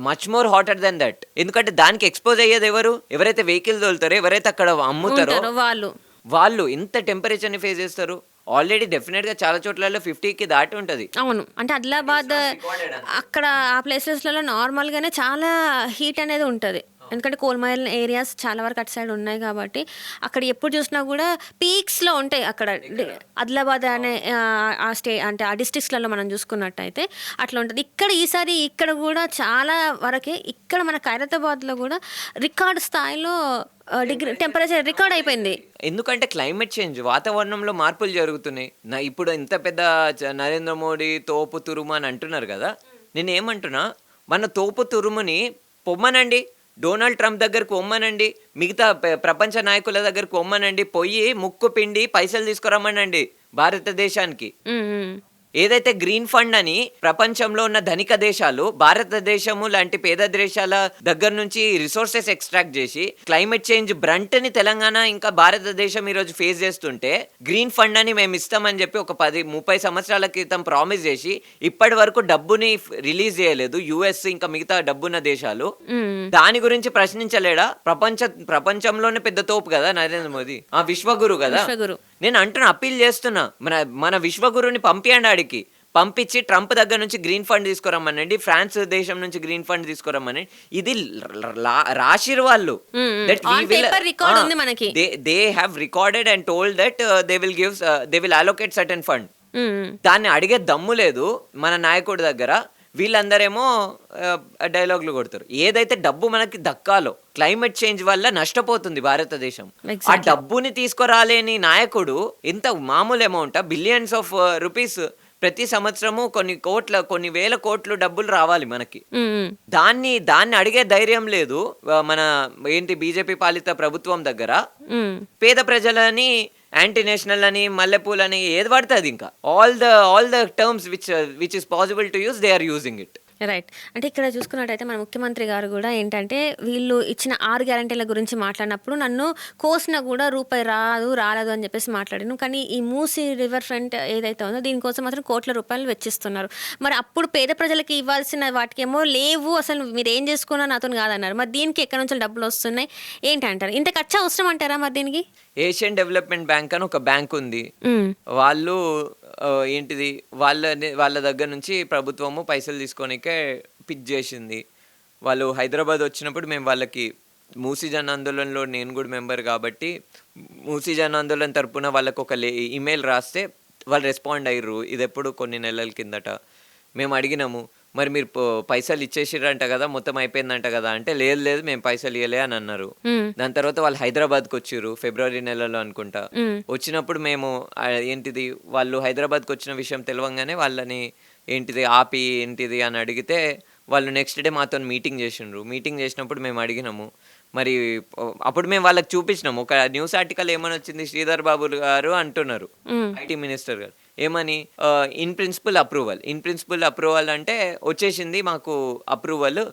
Much more hotter than that. ఎందుకంటే దానికి ఎక్స్పోజ్ అయ్యేది ఎవరైతే వెహికల్ తోలుతారో, ఎవరైతే అక్కడ అమ్ముతారో వాళ్ళు ఎంత టెంపరేచర్ ని ఫేస్ చేస్తారు. ఆల్రెడీ డెఫినెట్ గా చాలా చోట్ల 50కి దాటి ఉంటది. అవును, అంటే ఆదిలాబాద్ అక్కడ ఆ ప్లేసెస్లలో నార్మల్ గానే చాలా హీట్ అనేది ఉంటది. ఎందుకంటే కోల్మైల్ ఏరియాస్ చాలా వరకు అటు సైడ్ ఉన్నాయి కాబట్టి అక్కడ ఎప్పుడు చూసినా కూడా పీక్స్లో ఉంటాయి. అక్కడ ఆదిలాబాద్ అనే ఆ అంటే ఆ డిస్ట్రిక్ట్స్లలో మనం చూసుకున్నట్టయితే అట్లా ఉంటుంది. ఈసారి ఇక్కడ కూడా చాలా వరకే ఇక్కడ మన ఖైరతాబాద్లో కూడా రికార్డు స్థాయిలో డిగ్రీ టెంపరేచర్ రికార్డ్ అయిపోయింది. ఎందుకంటే క్లైమేట్ చేంజ్, వాతావరణంలో మార్పులు జరుగుతున్నాయి. ఇప్పుడు ఇంత పెద్ద నరేంద్ర మోడీ తోపు తురుము అని అంటున్నారు కదా, నేను ఏమంటున్నా, మన తోపు తురుముని పొమ్మనండి, డొనాల్డ్ ట్రంప్ దగ్గరకు పొమ్మనండి, మిగతా ప్రపంచ నాయకుల దగ్గరకు పొమ్మనండి, పోయి ముక్కు పిండి పైసలు తీసుకురమ్మనండి భారతదేశానికి. ఏదైతే గ్రీన్ ఫండ్ అని ప్రపంచంలో ఉన్న ధనిక దేశాలు భారతదేశము లాంటి పేద దేశాల దగ్గర నుంచి రిసోర్సెస్ ఎక్స్ట్రాక్ట్ చేసి క్లైమేట్ చేంజ్ బ్రంట్ ని తెలంగాణ ఇంకా భారతదేశం ఈరోజు ఫేస్ చేస్తుంటే, గ్రీన్ ఫండ్ అని మేము ఇస్తామని చెప్పి ఒక 10-30 సంవత్సరాల క్రితం ప్రామిస్ చేసి ఇప్పటి వరకు డబ్బుని రిలీజ్ చేయలేదు US ఇంకా మిగతా డబ్బున్న దేశాలు. దాని గురించి ప్రశ్నించలేడా? ప్రపంచంలోనే పెద్ద తోపు కదా నరేంద్ర మోదీ, ఆ విశ్వగురు కదా. నేను అంటున్నా, అప్పీల్ చేస్తున్నా, మన విశ్వగురుని పంపియండి ఆడికి, పంపించి ట్రంప్ దగ్గర నుంచి గ్రీన్ ఫండ్ తీసుకురమ్మనండి, ఫ్రాన్స్ దేశం నుంచి గ్రీన్ ఫండ్ తీసుకురమ్మనండి. ఇది రాసిరు వాళ్ళు, they have recorded and told that they will allocate certain fund. దాన్ని అడిగే దమ్ము లేదు మన నాయకుడి దగ్గర. వీళ్ళందరేమో డైలాగులు కొడతారు. ఏదైతే డబ్బు మనకి దక్కాలో, క్లైమేట్ చేంజ్ వల్ల నష్టపోతుంది భారతదేశం, ఆ డబ్బుని తీసుకురాలేని నాయకుడు ఎంత మామూలు అమౌంట్, బిలియన్స్ ఆఫ్ రూపీస్ ప్రతి సంవత్సరము కొన్ని వేల కోట్లు డబ్బులు రావాలి మనకి. దాన్ని అడిగే ధైర్యం లేదు మన బీజేపీ పాలిత ప్రభుత్వం దగ్గర. పేద ప్రజలని యాంటీ నేషనల్ అని, మల్లెపూలని, ఏది పడుతుంది ఇంకా all the terms which is possible to use, they are using it. Right. అంటే ఇక్కడ చూసుకున్నట్టయితే మన ముఖ్యమంత్రి గారు కూడా ఏంటంటే, వీళ్ళు ఇచ్చిన 6 గ్యారంటీల గురించి మాట్లాడినప్పుడు నన్ను కోసిన కూడా రూపాయి రాలేదు అని చెప్పేసి మాట్లాడాను. కానీ ఈ మూసీ రివర్ ఫ్రంట్ ఏదైతే ఉందో దీనికోసం మాత్రం కోట్ల రూపాయలు వెచ్చిస్తున్నారు. మరి అప్పుడు పేద ప్రజలకి ఇవ్వాల్సిన వాటికేమో లేవు, అసలు మీరు ఏం చేసుకున్నా నాతో కాదన్నారు. మరి దీనికి ఎక్కడి నుంచి డబ్బులు వస్తున్నాయి ఏంటంటారు? ఇంత ఖర్చు అవసరం అంటారా మరి దీనికి? ఏషియన్ డెవలప్మెంట్ బ్యాంక్ అని ఒక బ్యాంక్ ఉంది, వాళ్ళు వాళ్ళ దగ్గర నుంచి ప్రభుత్వము పైసలు తీసుకోనికే పిచ్ చేసింది. వాళ్ళు హైదరాబాద్ వచ్చినప్పుడు మేము వాళ్ళకి మూసీ జన్ ఆందోళనలో నేను కూడా మెంబర్ కాబట్టి మూసీ జన్ ఆందోళన తరపున వాళ్ళకు ఒక ఈమెయిల్ రాస్తే వాళ్ళు రెస్పాండ్ అయ్యారు. ఇది ఎప్పుడు కొన్ని నెలల కిందట మేము అడిగినాము, మరి మీరు పైసలు ఇచ్చేసిర్రంట కదా, మొత్తం అయిపోయిందంట కదా అంటే, లేదు లేదు మేము పైసలు ఇవ్వలే అని అన్నారు. దాని తర్వాత వాళ్ళు హైదరాబాద్కి వచ్చిర్రు ఫిబ్రవరి నెలలో అనుకుంటా. వచ్చినప్పుడు మేము ఏంటిది వాళ్ళు హైదరాబాద్కి వచ్చిన విషయం తెలవంగానే వాళ్ళని ఏంటిది ఆపి ఏంటిది అని అడిగితే వాళ్ళు నెక్స్ట్ డే మాతో మీటింగ్ చేసిండ్రు. మీటింగ్ చేసినప్పుడు మేము అడిగినాము, మరి అప్పుడు మేము వాళ్ళకి చూపించినాము. ఒక న్యూస్ ఆర్టికల్ ఏమని వచ్చింది, శ్రీధర్ బాబు గారు అంటున్నారు, ఐటీ మినిస్టర్ గారు ఏమని, ఇన్ ప్రిన్సిపల్ అప్రూవల్ అంటే వచ్చేసింది మాకు అప్రూవల్,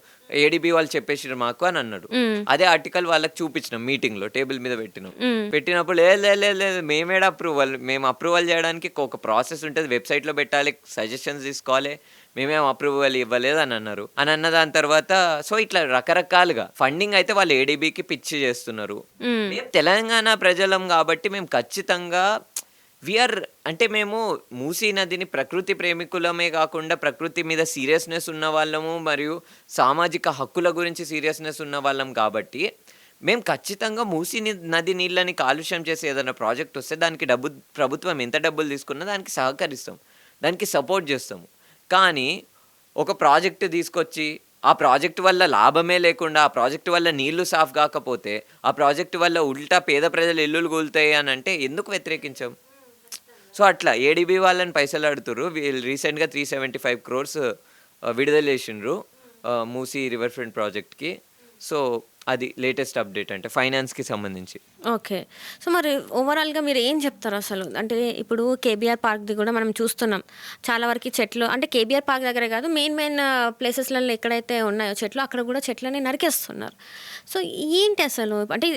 ఏడీబీ వాళ్ళు చెప్పేసారు మాకు అని అన్నాడు. అదే ఆర్టికల్ వాళ్ళకి చూపించినాం మీటింగ్ లో, టేబుల్ మీద పెట్టినాం. పెట్టినప్పుడు లేదు మేమేడ అప్రూవల్, మేము అప్రూవల్ చేయడానికి ఒక ప్రాసెస్ ఉంటుంది, వెబ్సైట్ లో పెట్టాలి, సజెషన్స్ తీసుకోవాలి, మేమేం అప్రూవల్ ఇవ్వలేదు అని అన్నారు. అని అన్న దాని తర్వాత సో ఇట్లా రకరకాలుగా ఫండింగ్ అయితే వాళ్ళు ఏడీబీకి పిచ్చి చేస్తున్నారు. మేము తెలంగాణ ప్రజలం కాబట్టి మేము ఖచ్చితంగా అంటే మేము మూసీ నదిని ప్రకృతి ప్రేమికులమే కాకుండా ప్రకృతి మీద సీరియస్నెస్ ఉన్న వాళ్ళము మరియు సామాజిక హక్కుల గురించి సీరియస్నెస్ ఉన్న వాళ్ళం కాబట్టి మేము ఖచ్చితంగా మూసీ నది నీళ్ళని కాలుష్యం చేసి ఏదైనా ప్రాజెక్ట్ వస్తే దానికి ప్రభుత్వం ఎంత డబ్బులు తీసుకున్నా దానికి సహకరిస్తాం, దానికి సపోర్ట్ చేస్తాము. కానీ ఒక ప్రాజెక్టు తీసుకొచ్చి ఆ ప్రాజెక్టు వల్ల లాభమే లేకుండా, ఆ ప్రాజెక్టు వల్ల నీళ్లు సాఫ్ కాకపోతే, ఆ ప్రాజెక్టు వల్ల ఉల్టా పేద ప్రజలు ఇల్లులు కూలుతాయి అని అంటే ఎందుకు వ్యతిరేకించాం? సో అట్లా ఏడీబీ వాళ్ళని పైసలు అడుగుతారు. వీళ్ళు రీసెంట్గా 375 crores విడుదల చేసిండ్రు మూసీ రివర్ ఫ్రంట్ ప్రాజెక్ట్కి. సో అది లేటెస్ట్ అప్డేట్ అంటే ఫైనాన్స్కి సంబంధించి. ఓకే. సో మరి ఓవరాల్గా మీరు ఏం చెప్తారు అసలు? అంటే ఇప్పుడు కేబీఆర్ పార్క్ది కూడా మనం చూస్తున్నాం, చాలా వరకు చెట్లు అంటే కేబీఆర్ పార్క్ దగ్గరే కాదు, మెయిన్ ప్లేసెస్లలో ఎక్కడైతే ఉన్నాయో చెట్లు అక్కడ కూడా చెట్లని నరికేస్తున్నారు. సో ఏంటి అసలు అంటే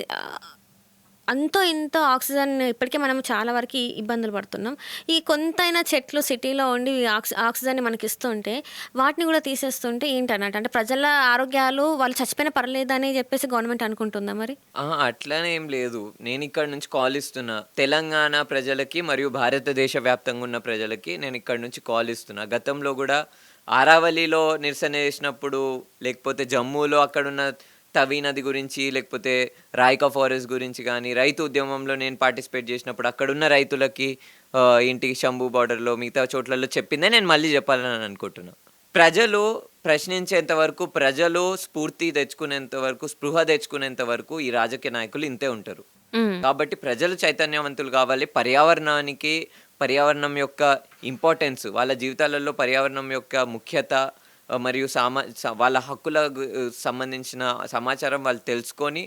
అంతో ఇంతో ఆక్సిజన్ ఇప్పటికే మనం చాలా వరకు ఇబ్బందులు పడుతున్నాం. ఈ కొంతైనా చెట్లు సిటీలో ఉండి ఆక్సిజన్ని మనకి ఇస్తుంటే వాటిని కూడా తీసేస్తుంటే ఏంటన్నట్టు, అంటే ప్రజల ఆరోగ్యాలు వాళ్ళు చచ్చిపోయినా పర్లేదని చెప్పేసి గవర్నమెంట్ అనుకుంటుందా మరి? అట్లానే ఏం లేదు. నేను ఇక్కడ నుంచి కాల్ ఇస్తున్నా తెలంగాణ ప్రజలకి మరియు భారతదేశ వ్యాప్తంగా ఉన్న ప్రజలకి. నేను ఇక్కడ నుంచి కాల్ ఇస్తున్నా. గతంలో కూడా ఆరావళిలో నిరసన చేసినప్పుడు, లేకపోతే జమ్మూలో అక్కడున్న తవి నది గురించి, లేకపోతే రాయికా ఫారెస్ట్ గురించి కానీ, రైతు ఉద్యమంలో నేను పార్టిసిపేట్ చేసినప్పుడు అక్కడున్న రైతులకి ఏంటి శంభు బార్డర్లో మిగతా చోట్లలో చెప్పిందే నేను మళ్ళీ చెప్పాలని అనుకుంటున్నా. ప్రజలు ప్రశ్నించేంత వరకు, ప్రజలు స్ఫూర్తి తెచ్చుకునేంత వరకు, స్పృహ తెచ్చుకునేంత వరకు ఈ రాజకీయ నాయకులు ఇంతే ఉంటారు. కాబట్టి ప్రజలు చైతన్యవంతులు కావాలి. పర్యావరణం యొక్క ఇంపార్టెన్స్, వాళ్ళ జీవితాలలో పర్యావరణం యొక్క ముఖ్యత మరియు వాళ్ళ హక్కుల సంబంధించిన సమాచారం వాళ్ళు తెలుసుకొని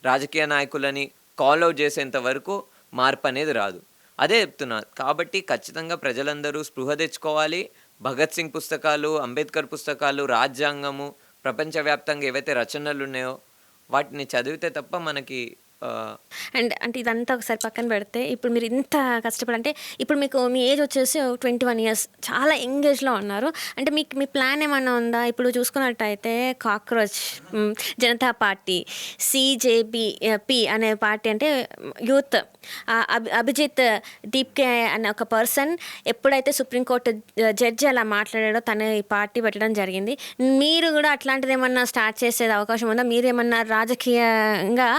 రాజకీయ నాయకులని కాల్ అవుట్ చేసేంత వరకు మార్పు అనేది రాదు. అదే చెప్తున్నా. కాబట్టి ఖచ్చితంగా ప్రజలందరూ స్పృహ తెచ్చుకోవాలి. భగత్ సింగ్ పుస్తకాలు, అంబేద్కర్ పుస్తకాలు, రాజ్యాంగము, ప్రపంచవ్యాప్తంగా ఏవైతే రచనలు ఉన్నాయో వాటిని చదివితే తప్ప మనకి అంటే ఇదంతా ఒకసారి పక్కన పెడితే, ఇప్పుడు మీరు ఇంత కష్టపడి అంటే ఇప్పుడు మీ ఏజ్ వచ్చేసి 21 years, చాలా యంగ్ ఏజ్లో ఉన్నారు. అంటే మీ ప్లాన్ ఏమన్నా ఉందా? ఇప్పుడు చూసుకున్నట్టయితే కాక్రోచ్, జనతా పార్టీ, CJP అనే పార్టీ అంటే యూత్, అభిజిత్ దీప్కే అనే ఒక పర్సన్ ఎప్పుడైతే సుప్రీంకోర్టు జడ్జి అలా మాట్లాడాడో తను ఈ పార్టీ పెట్టడం జరిగింది. మీరు కూడా అట్లాంటిది ఏమన్నా స్టార్ట్ చేసే అవకాశం ఉందా? మీరు ఏమన్నా రాజకీయంగా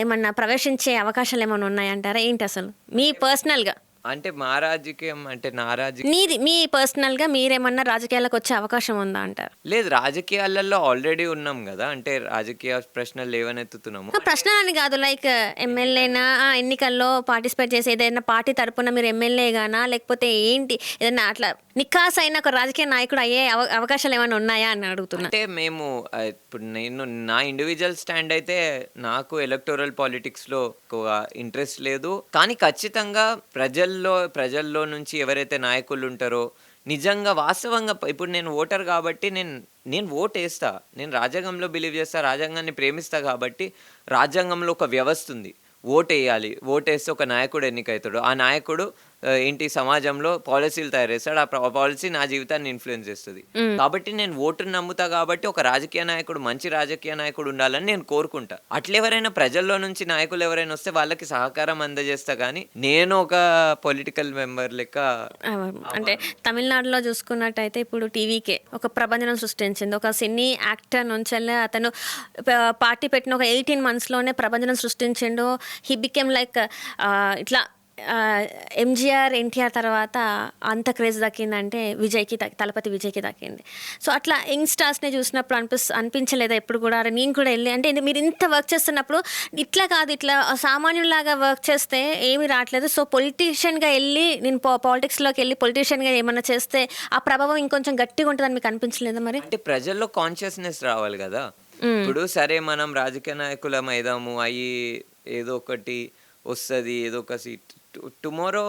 ఏమన్నా ప్రవేశించే అవకాశాలు ఏమైనా ఉన్నాయంటారా? ఏంటి అసలు మీ పర్సనల్గా? అంటే మా రాజకీయం అంటే నా రాజకీయం మీ పర్సనల్గా మీరేమన్నా రాజకీయాలకు వచ్చే అవకాశం ఉందా అంటారు? లేదు, రాజకీయాలలో ఆల్రెడీ ఉన్నాం కదా. అంటే రాజకీయ ప్రశ్నలు లేవనెత్తుతున్నాము. ప్రశ్నలు అని కాదు, లైక్ ఎమ్మెల్యేనా, ఎన్నికల్లో పార్టిసిపేట్ చేసి ఏదైనా పార్టీ తరపున మీరు ఎమ్మెల్యేగానా, లేకపోతే ఏంటి ఏదైనా అట్లా నికాస్ అయిన ఒక రాజకీయ నాయకుడు అయ్యే అవకాశాలు ఏమైనా ఉన్నాయా అని అడుగుతున్నా. అంటే మేము ఇప్పుడు నా ఇండివిజువల్ స్టాండ్ అయితే నాకు ఎలక్టోరల్ పాలిటిక్స్లో ఎక్కువ ఇంట్రెస్ట్ లేదు. కానీ ఖచ్చితంగా ప్రజల్లో నుంచి ఎవరైతే నాయకులు ఉంటారో, నిజంగా వాస్తవంగా ఇప్పుడు నేను ఓటర్ కాబట్టి నేను ఓట్ వేస్తా. నేను రాజ్యాంగంలో బిలీవ్ చేస్తా, రాజ్యాంగాన్ని ప్రేమిస్తా. కాబట్టి రాజ్యాంగంలో ఒక వ్యవస్థ ఉంది, ఓట్ వేయాలి. ఓట్ వేస్తే ఒక నాయకుడు ఎన్నికవుతాడు. ఆ నాయకుడు ఏంటి సమాజంలో పాలసీలు తయారు చేస్తాడు. ఆ పాలసీ నా జీవితాన్ని ఇన్ఫ్లుయెన్స్ చేస్తుంది. కాబట్టి నేను ఓటును నమ్ముతా. కాబట్టి ఒక రాజకీయ నాయకుడు, మంచి రాజకీయ నాయకుడు ఉండాలని నేను కోరుకుంటా. అట్లెవరైనా ప్రజల్లో నుంచి నాయకులు ఎవరైనా వస్తే వాళ్ళకి సహకారం అందజేస్తా. కానీ నేను ఒక పొలిటికల్ మెంబర్ లెక్క అంటే తమిళనాడులో చూసుకున్నట్టయితే ఇప్పుడు టీవీకే ఒక ప్రభంజనం సృష్టించింది. ఒక సినీ యాక్టర్ నుంచి అతను పార్టీ పెట్టిన ఒక 18 monthsలోనే ప్రభంజనం సృష్టించిండు. హీ బికెమ్ లైక్ ఇట్లా ఎంజీఆర్, ఎన్టీఆర్ తర్వాత అంత క్రేజ్ దక్కిందంటే తలపతి విజయ్కి దక్కింది. సో అట్లా యంగ్ స్టార్స్ని చూసినప్పుడు అనిపించలేదా ఎప్పుడు కూడా అరే నేను కూడా వెళ్ళి అంటే మీరు ఇంత వర్క్ చేస్తున్నప్పుడు ఇట్లా కాదు ఇట్లా సామాన్యులాగా వర్క్ చేస్తే ఏమీ రావట్లేదు, సో పొలిటీషియన్గా వెళ్ళి నేను పాలిటిక్స్లోకి వెళ్ళి పొలిటీషియన్గా ఏమన్నా చేస్తే ఆ ప్రభావం ఇంకొంచెం గట్టిగా ఉంటుందని మీకు అనిపించలేదా మరి? అంటే ప్రజల్లో కాన్షియస్నెస్ రావాలి కదా. ఇప్పుడు సరే మనం రాజకీయ నాయకులం అయిదాము, అయ్యి ఏదో ఒకటి వస్తుంది, ఏదో ఒక seat tomorrow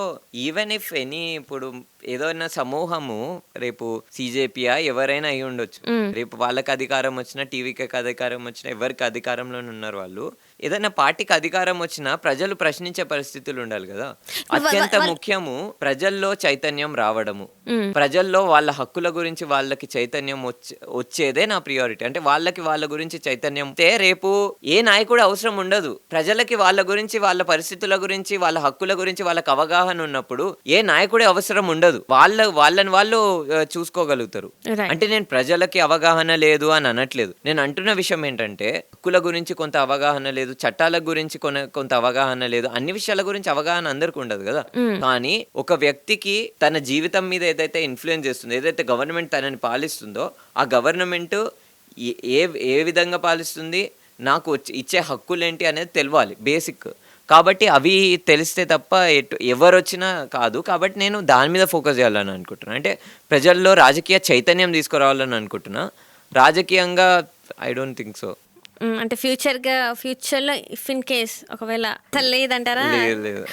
even if any ఇప్పుడు ఏదైనా సమూహము రేపు సీజేపీయా ఎవరైనా అయి ఉండొచ్చు, రేపు వాళ్ళకి అధికారం వచ్చినా టీవీకి అధికారం వచ్చినా ఎవరికి అధికారంలోనే ఉన్నారు వాళ్ళు, ఏదైనా పార్టీకి అధికారం వచ్చినా ప్రజలు ప్రశ్నించే పరిస్థితులు ఉండాలి కదా. అత్యంత ముఖ్యము ప్రజల్లో చైతన్యం రావడము, ప్రజల్లో వాళ్ళ హక్కుల గురించి వాళ్ళకి చైతన్యం వచ్చేదే నా ప్రియారిటీ. అంటే వాళ్ళ గురించి చైతన్యం రేపు ఏ నాయకుడు అవసరం ఉండదు, ప్రజలకి వాళ్ళ గురించి వాళ్ళ పరిస్థితుల గురించి వాళ్ళ హక్కుల గురించి వాళ్ళకి అవగాహన ఉన్నప్పుడు ఏ నాయకుడే అవసరం ఉండదు, వాళ్ళని వాళ్ళు చూసుకోగలుగుతారు. అంటే నేను ప్రజలకి అవగాహన లేదు అని అనట్లేదు, నేను అంటున్న విషయం ఏంటంటే హక్కుల గురించి కొంత అవగాహన లేదు, చట్టాల గురించి కొంత అవగాహన లేదు, అన్ని విషయాల గురించి అవగాహన అందరికి ఉండదు కదా. కానీ ఒక వ్యక్తికి తన జీవితం మీద ఏదైతే ఇన్ఫ్లుయెన్స్ చేస్తుందో, ఏదైతే గవర్నమెంట్ తనని పాలిస్తుందో ఆ గవర్నమెంట్ ఏ విధంగా పాలిస్తుంది, నాకు ఇచ్చే హక్కులేంటి అనేది తెలియాలి బేసిక్. కాబట్టి అవి తెలిస్తే తప్ప ఎవరు వచ్చినా కాదు. కాబట్టి నేను దాని మీద ఫోకస్ చేయాలని అనుకుంటున్నాను. అంటే ప్రజల్లో రాజకీయ చైతన్యం తీసుకురావాలని అనుకుంటున్నా. రాజకీయంగా ఐ డోంట్ థింక్ సో. అంటే ఫ్యూచర్లో ఇఫ్ ఇన్ కేస్ ఒకవేళ లేదంటారా? లేదు,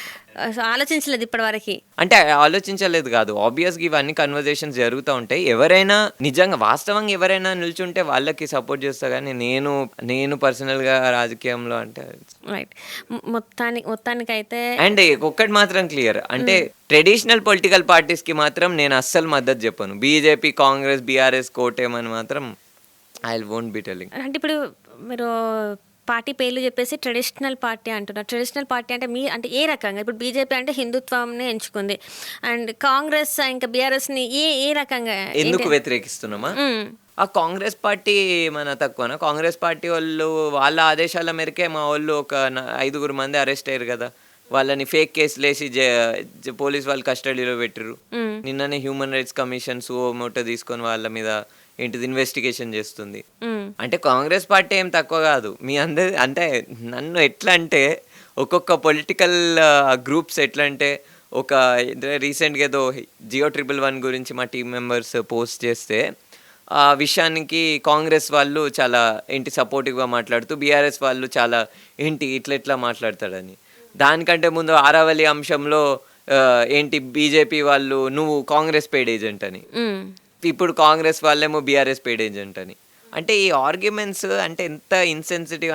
ఆలోచించలేదు ఇప్పటి వరకు. అంటే ఆలోచించలేదు కాదు, ఆబ్వియస్గా ఇవన్నీ కన్వర్జేషన్స్ జరుగుతూ ఉంటాయి. ఎవరైనా నిజంగా వాస్తవంగా ఎవరైనా నిల్చుంటే వాళ్ళకి సపోర్ట్ చేస్తా, కానీ నేను పర్సనల్గా రాజకీయంలో అంటే రైట్. మొత్తానికైతే అండ్ ఒక్కటి మాత్రం క్లియర్, అంటే ట్రెడిషనల్ పొలిటికల్ పార్టీస్కి మాత్రం నేను అస్సలు మద్దతు చెప్పను. బీజేపీ, కాంగ్రెస్, బీఆర్ఎస్ కోటేమని మాత్రం ఐ వోంట్ బి టెల్లింగ్. అంటే ఇప్పుడు మీరు పార్టీ పేర్లు చెప్పేసి ట్రెడిషనల్ పార్టీ అంటున్నారు. ట్రెడిషనల్ పార్టీ అంటే అంటే ఏ రకంగా? ఇప్పుడు బీజేపీ అంటే హిందుత్వంని ఎంచుకుంది, అండ్ కాంగ్రెస్ ఇంకా బీఆర్ఎస్ని ఏ రకంగా ఎందుకు వ్యతిరేకిస్తున్నామా? ఆ కాంగ్రెస్ పార్టీ మన తక్కువనా? కాంగ్రెస్ పార్టీ వాళ్ళు వాళ్ళ ఆదేశాల మేరకే మా వాళ్ళు ఒక 5 మంది అరెస్ట్ అయ్యారు కదా, వాళ్ళని ఫేక్ కేసులు వేసి పోలీస్ వాళ్ళు కస్టడీలో పెట్టిర్రు. నిన్ననే హ్యూమన్ రైట్స్ కమిషన్ మోటో తీసుకొని వాళ్ళ మీద ఏంటిది ఇన్వెస్టిగేషన్ చేస్తుంది. అంటే కాంగ్రెస్ పార్టీ ఏం తక్కువ కాదు మీ అందరి. అంటే నన్ను ఎట్లా అంటే ఒక్కొక్క పొలిటికల్ గ్రూప్స్ ఎట్లా అంటే ఒక రీసెంట్గా ఏదో Geo111 గురించి మా టీం మెంబర్స్ పోస్ట్ చేస్తే ఆ విషయానికి కాంగ్రెస్ వాళ్ళు చాలా సపోర్టివ్గా మాట్లాడుతూ, బీఆర్ఎస్ వాళ్ళు చాలా ఇట్లా మాట్లాడతాడని. దానికంటే ముందు ఆరావళి అంశంలో బీజేపీ వాళ్ళు నువ్వు కాంగ్రెస్ పెయిడ్ ఏజెంట్ అని, ఇప్పుడు కాంగ్రెస్ వాళ్ళేమో బీఆర్ఎస్ పెయిడ్ ఏజెంట్ అని. అంటే ఈ ఆర్గ్యుమెంట్స్ అంటే ఎంత ఇన్సెన్సిటివ్,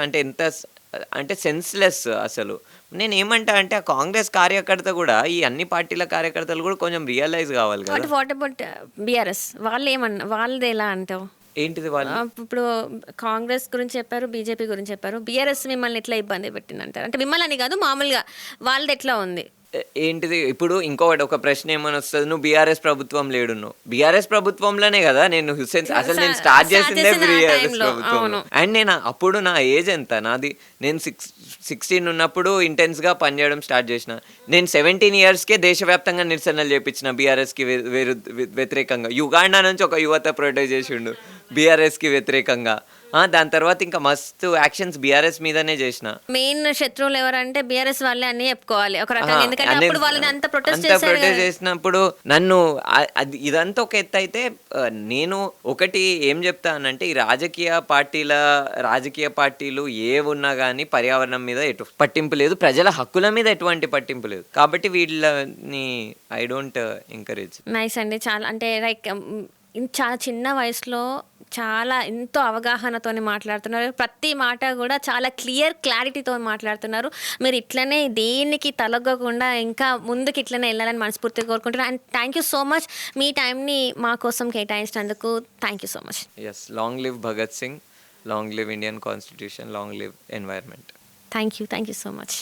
అంటే సెన్స్లెస్ అసలు. నేను ఏమంటా అంటే ఆ కాంగ్రెస్ కార్యకర్త కూడా, ఈ అన్ని పార్టీల కార్యకర్తలు కూడా కొంచెం రియలైజ్ కావాలి కదా. వాట్ అబౌట్ బీఆర్ఎస్ వాళ్ళది ఎలా అంటావు? ఏంటిది వాళ్ళు? ఇప్పుడు కాంగ్రెస్ గురించి చెప్పారు, బీజేపీ గురించి చెప్పారు, బీఆర్ఎస్ మిమ్మల్ని ఎట్లా ఇబ్బంది పెట్టిందంటారు? అంటే మిమ్మల్ని అని కాదు, మామూలుగా వాళ్ళది ఎట్లా ఉంది? ఏంటిది ఇప్పుడు ఇంకొకటి ఒక ప్రశ్న ఏమని వస్తుంది, నువ్వు బీఆర్ఎస్ ప్రభుత్వం లేడున్నావు. బీఆర్ఎస్ ప్రభుత్వంలోనే కదా నేను అసలు నేను స్టార్ట్ చేసిందే బీఆర్ఎస్ ప్రభుత్వం. అండ్ నేను అప్పుడు నా ఏజ్ ఎంత, నేను 16 ఉన్నప్పుడు ఇంటెన్స్గా పనిచేయడం స్టార్ట్ చేసిన. నేను 17 yearsకే దేశవ్యాప్తంగా నిరసనలు చేపించిన బీఆర్ఎస్కి వ్యతిరేకంగా. యుగాండా నుంచి ఒక యువత ప్రొటెస్ట్ చేసిండు బీఆర్ఎస్కి వ్యతిరేకంగా. దాని తర్వాత ఇంకా మస్తు యాక్షన్స్ బీఆర్ఎస్ మీదనే చేసిన. మెయిన్ శత్రువులు ఎవరంటే బీఆర్ఎస్ వాళ్ళే అన్ని చెప్పుకోవాలి ఒక రకంగా, ఎందుకంటే అప్పుడు వాళ్ళని అంత ప్రొటెస్ట్ చేసినప్పుడు నన్ను ఇదంతా ఒక ఎత్తు అయితే, నేను ఒకటి ఏం చెప్తానంటే ఈ రాజకీయ పార్టీలు ఏవున్నా కానీ పర్యావరణం మీద పట్టింపు లేదు, ప్రజల హక్కుల మీద ఎటువంటి పట్టింపు లేదు. కాబట్టి వీళ్ళని ఐ డోంట్ ఎంకరేజ్. నైస్ అండి. చాలా అంటే లైక్ చాలా చిన్న వయసులో చాలా ఎంతో అవగాహనతోని మాట్లాడుతున్నారు, ప్రతి మాట కూడా చాలా క్లారిటీతో మాట్లాడుతున్నారు. మీరు ఇట్లనే దేనికి తలగ్గకుండా ఇంకా ముందుకు ఇట్లనే వెళ్ళాలని మనస్ఫూర్తిగా కోరుకుంటున్నాను. And thank you so much మీ టైంని మా కోసం కేటాయించినందుకు. Thank you so much. Yes, long live Bhagat Singh, long live Indian constitution, long live environment. Thank you so much.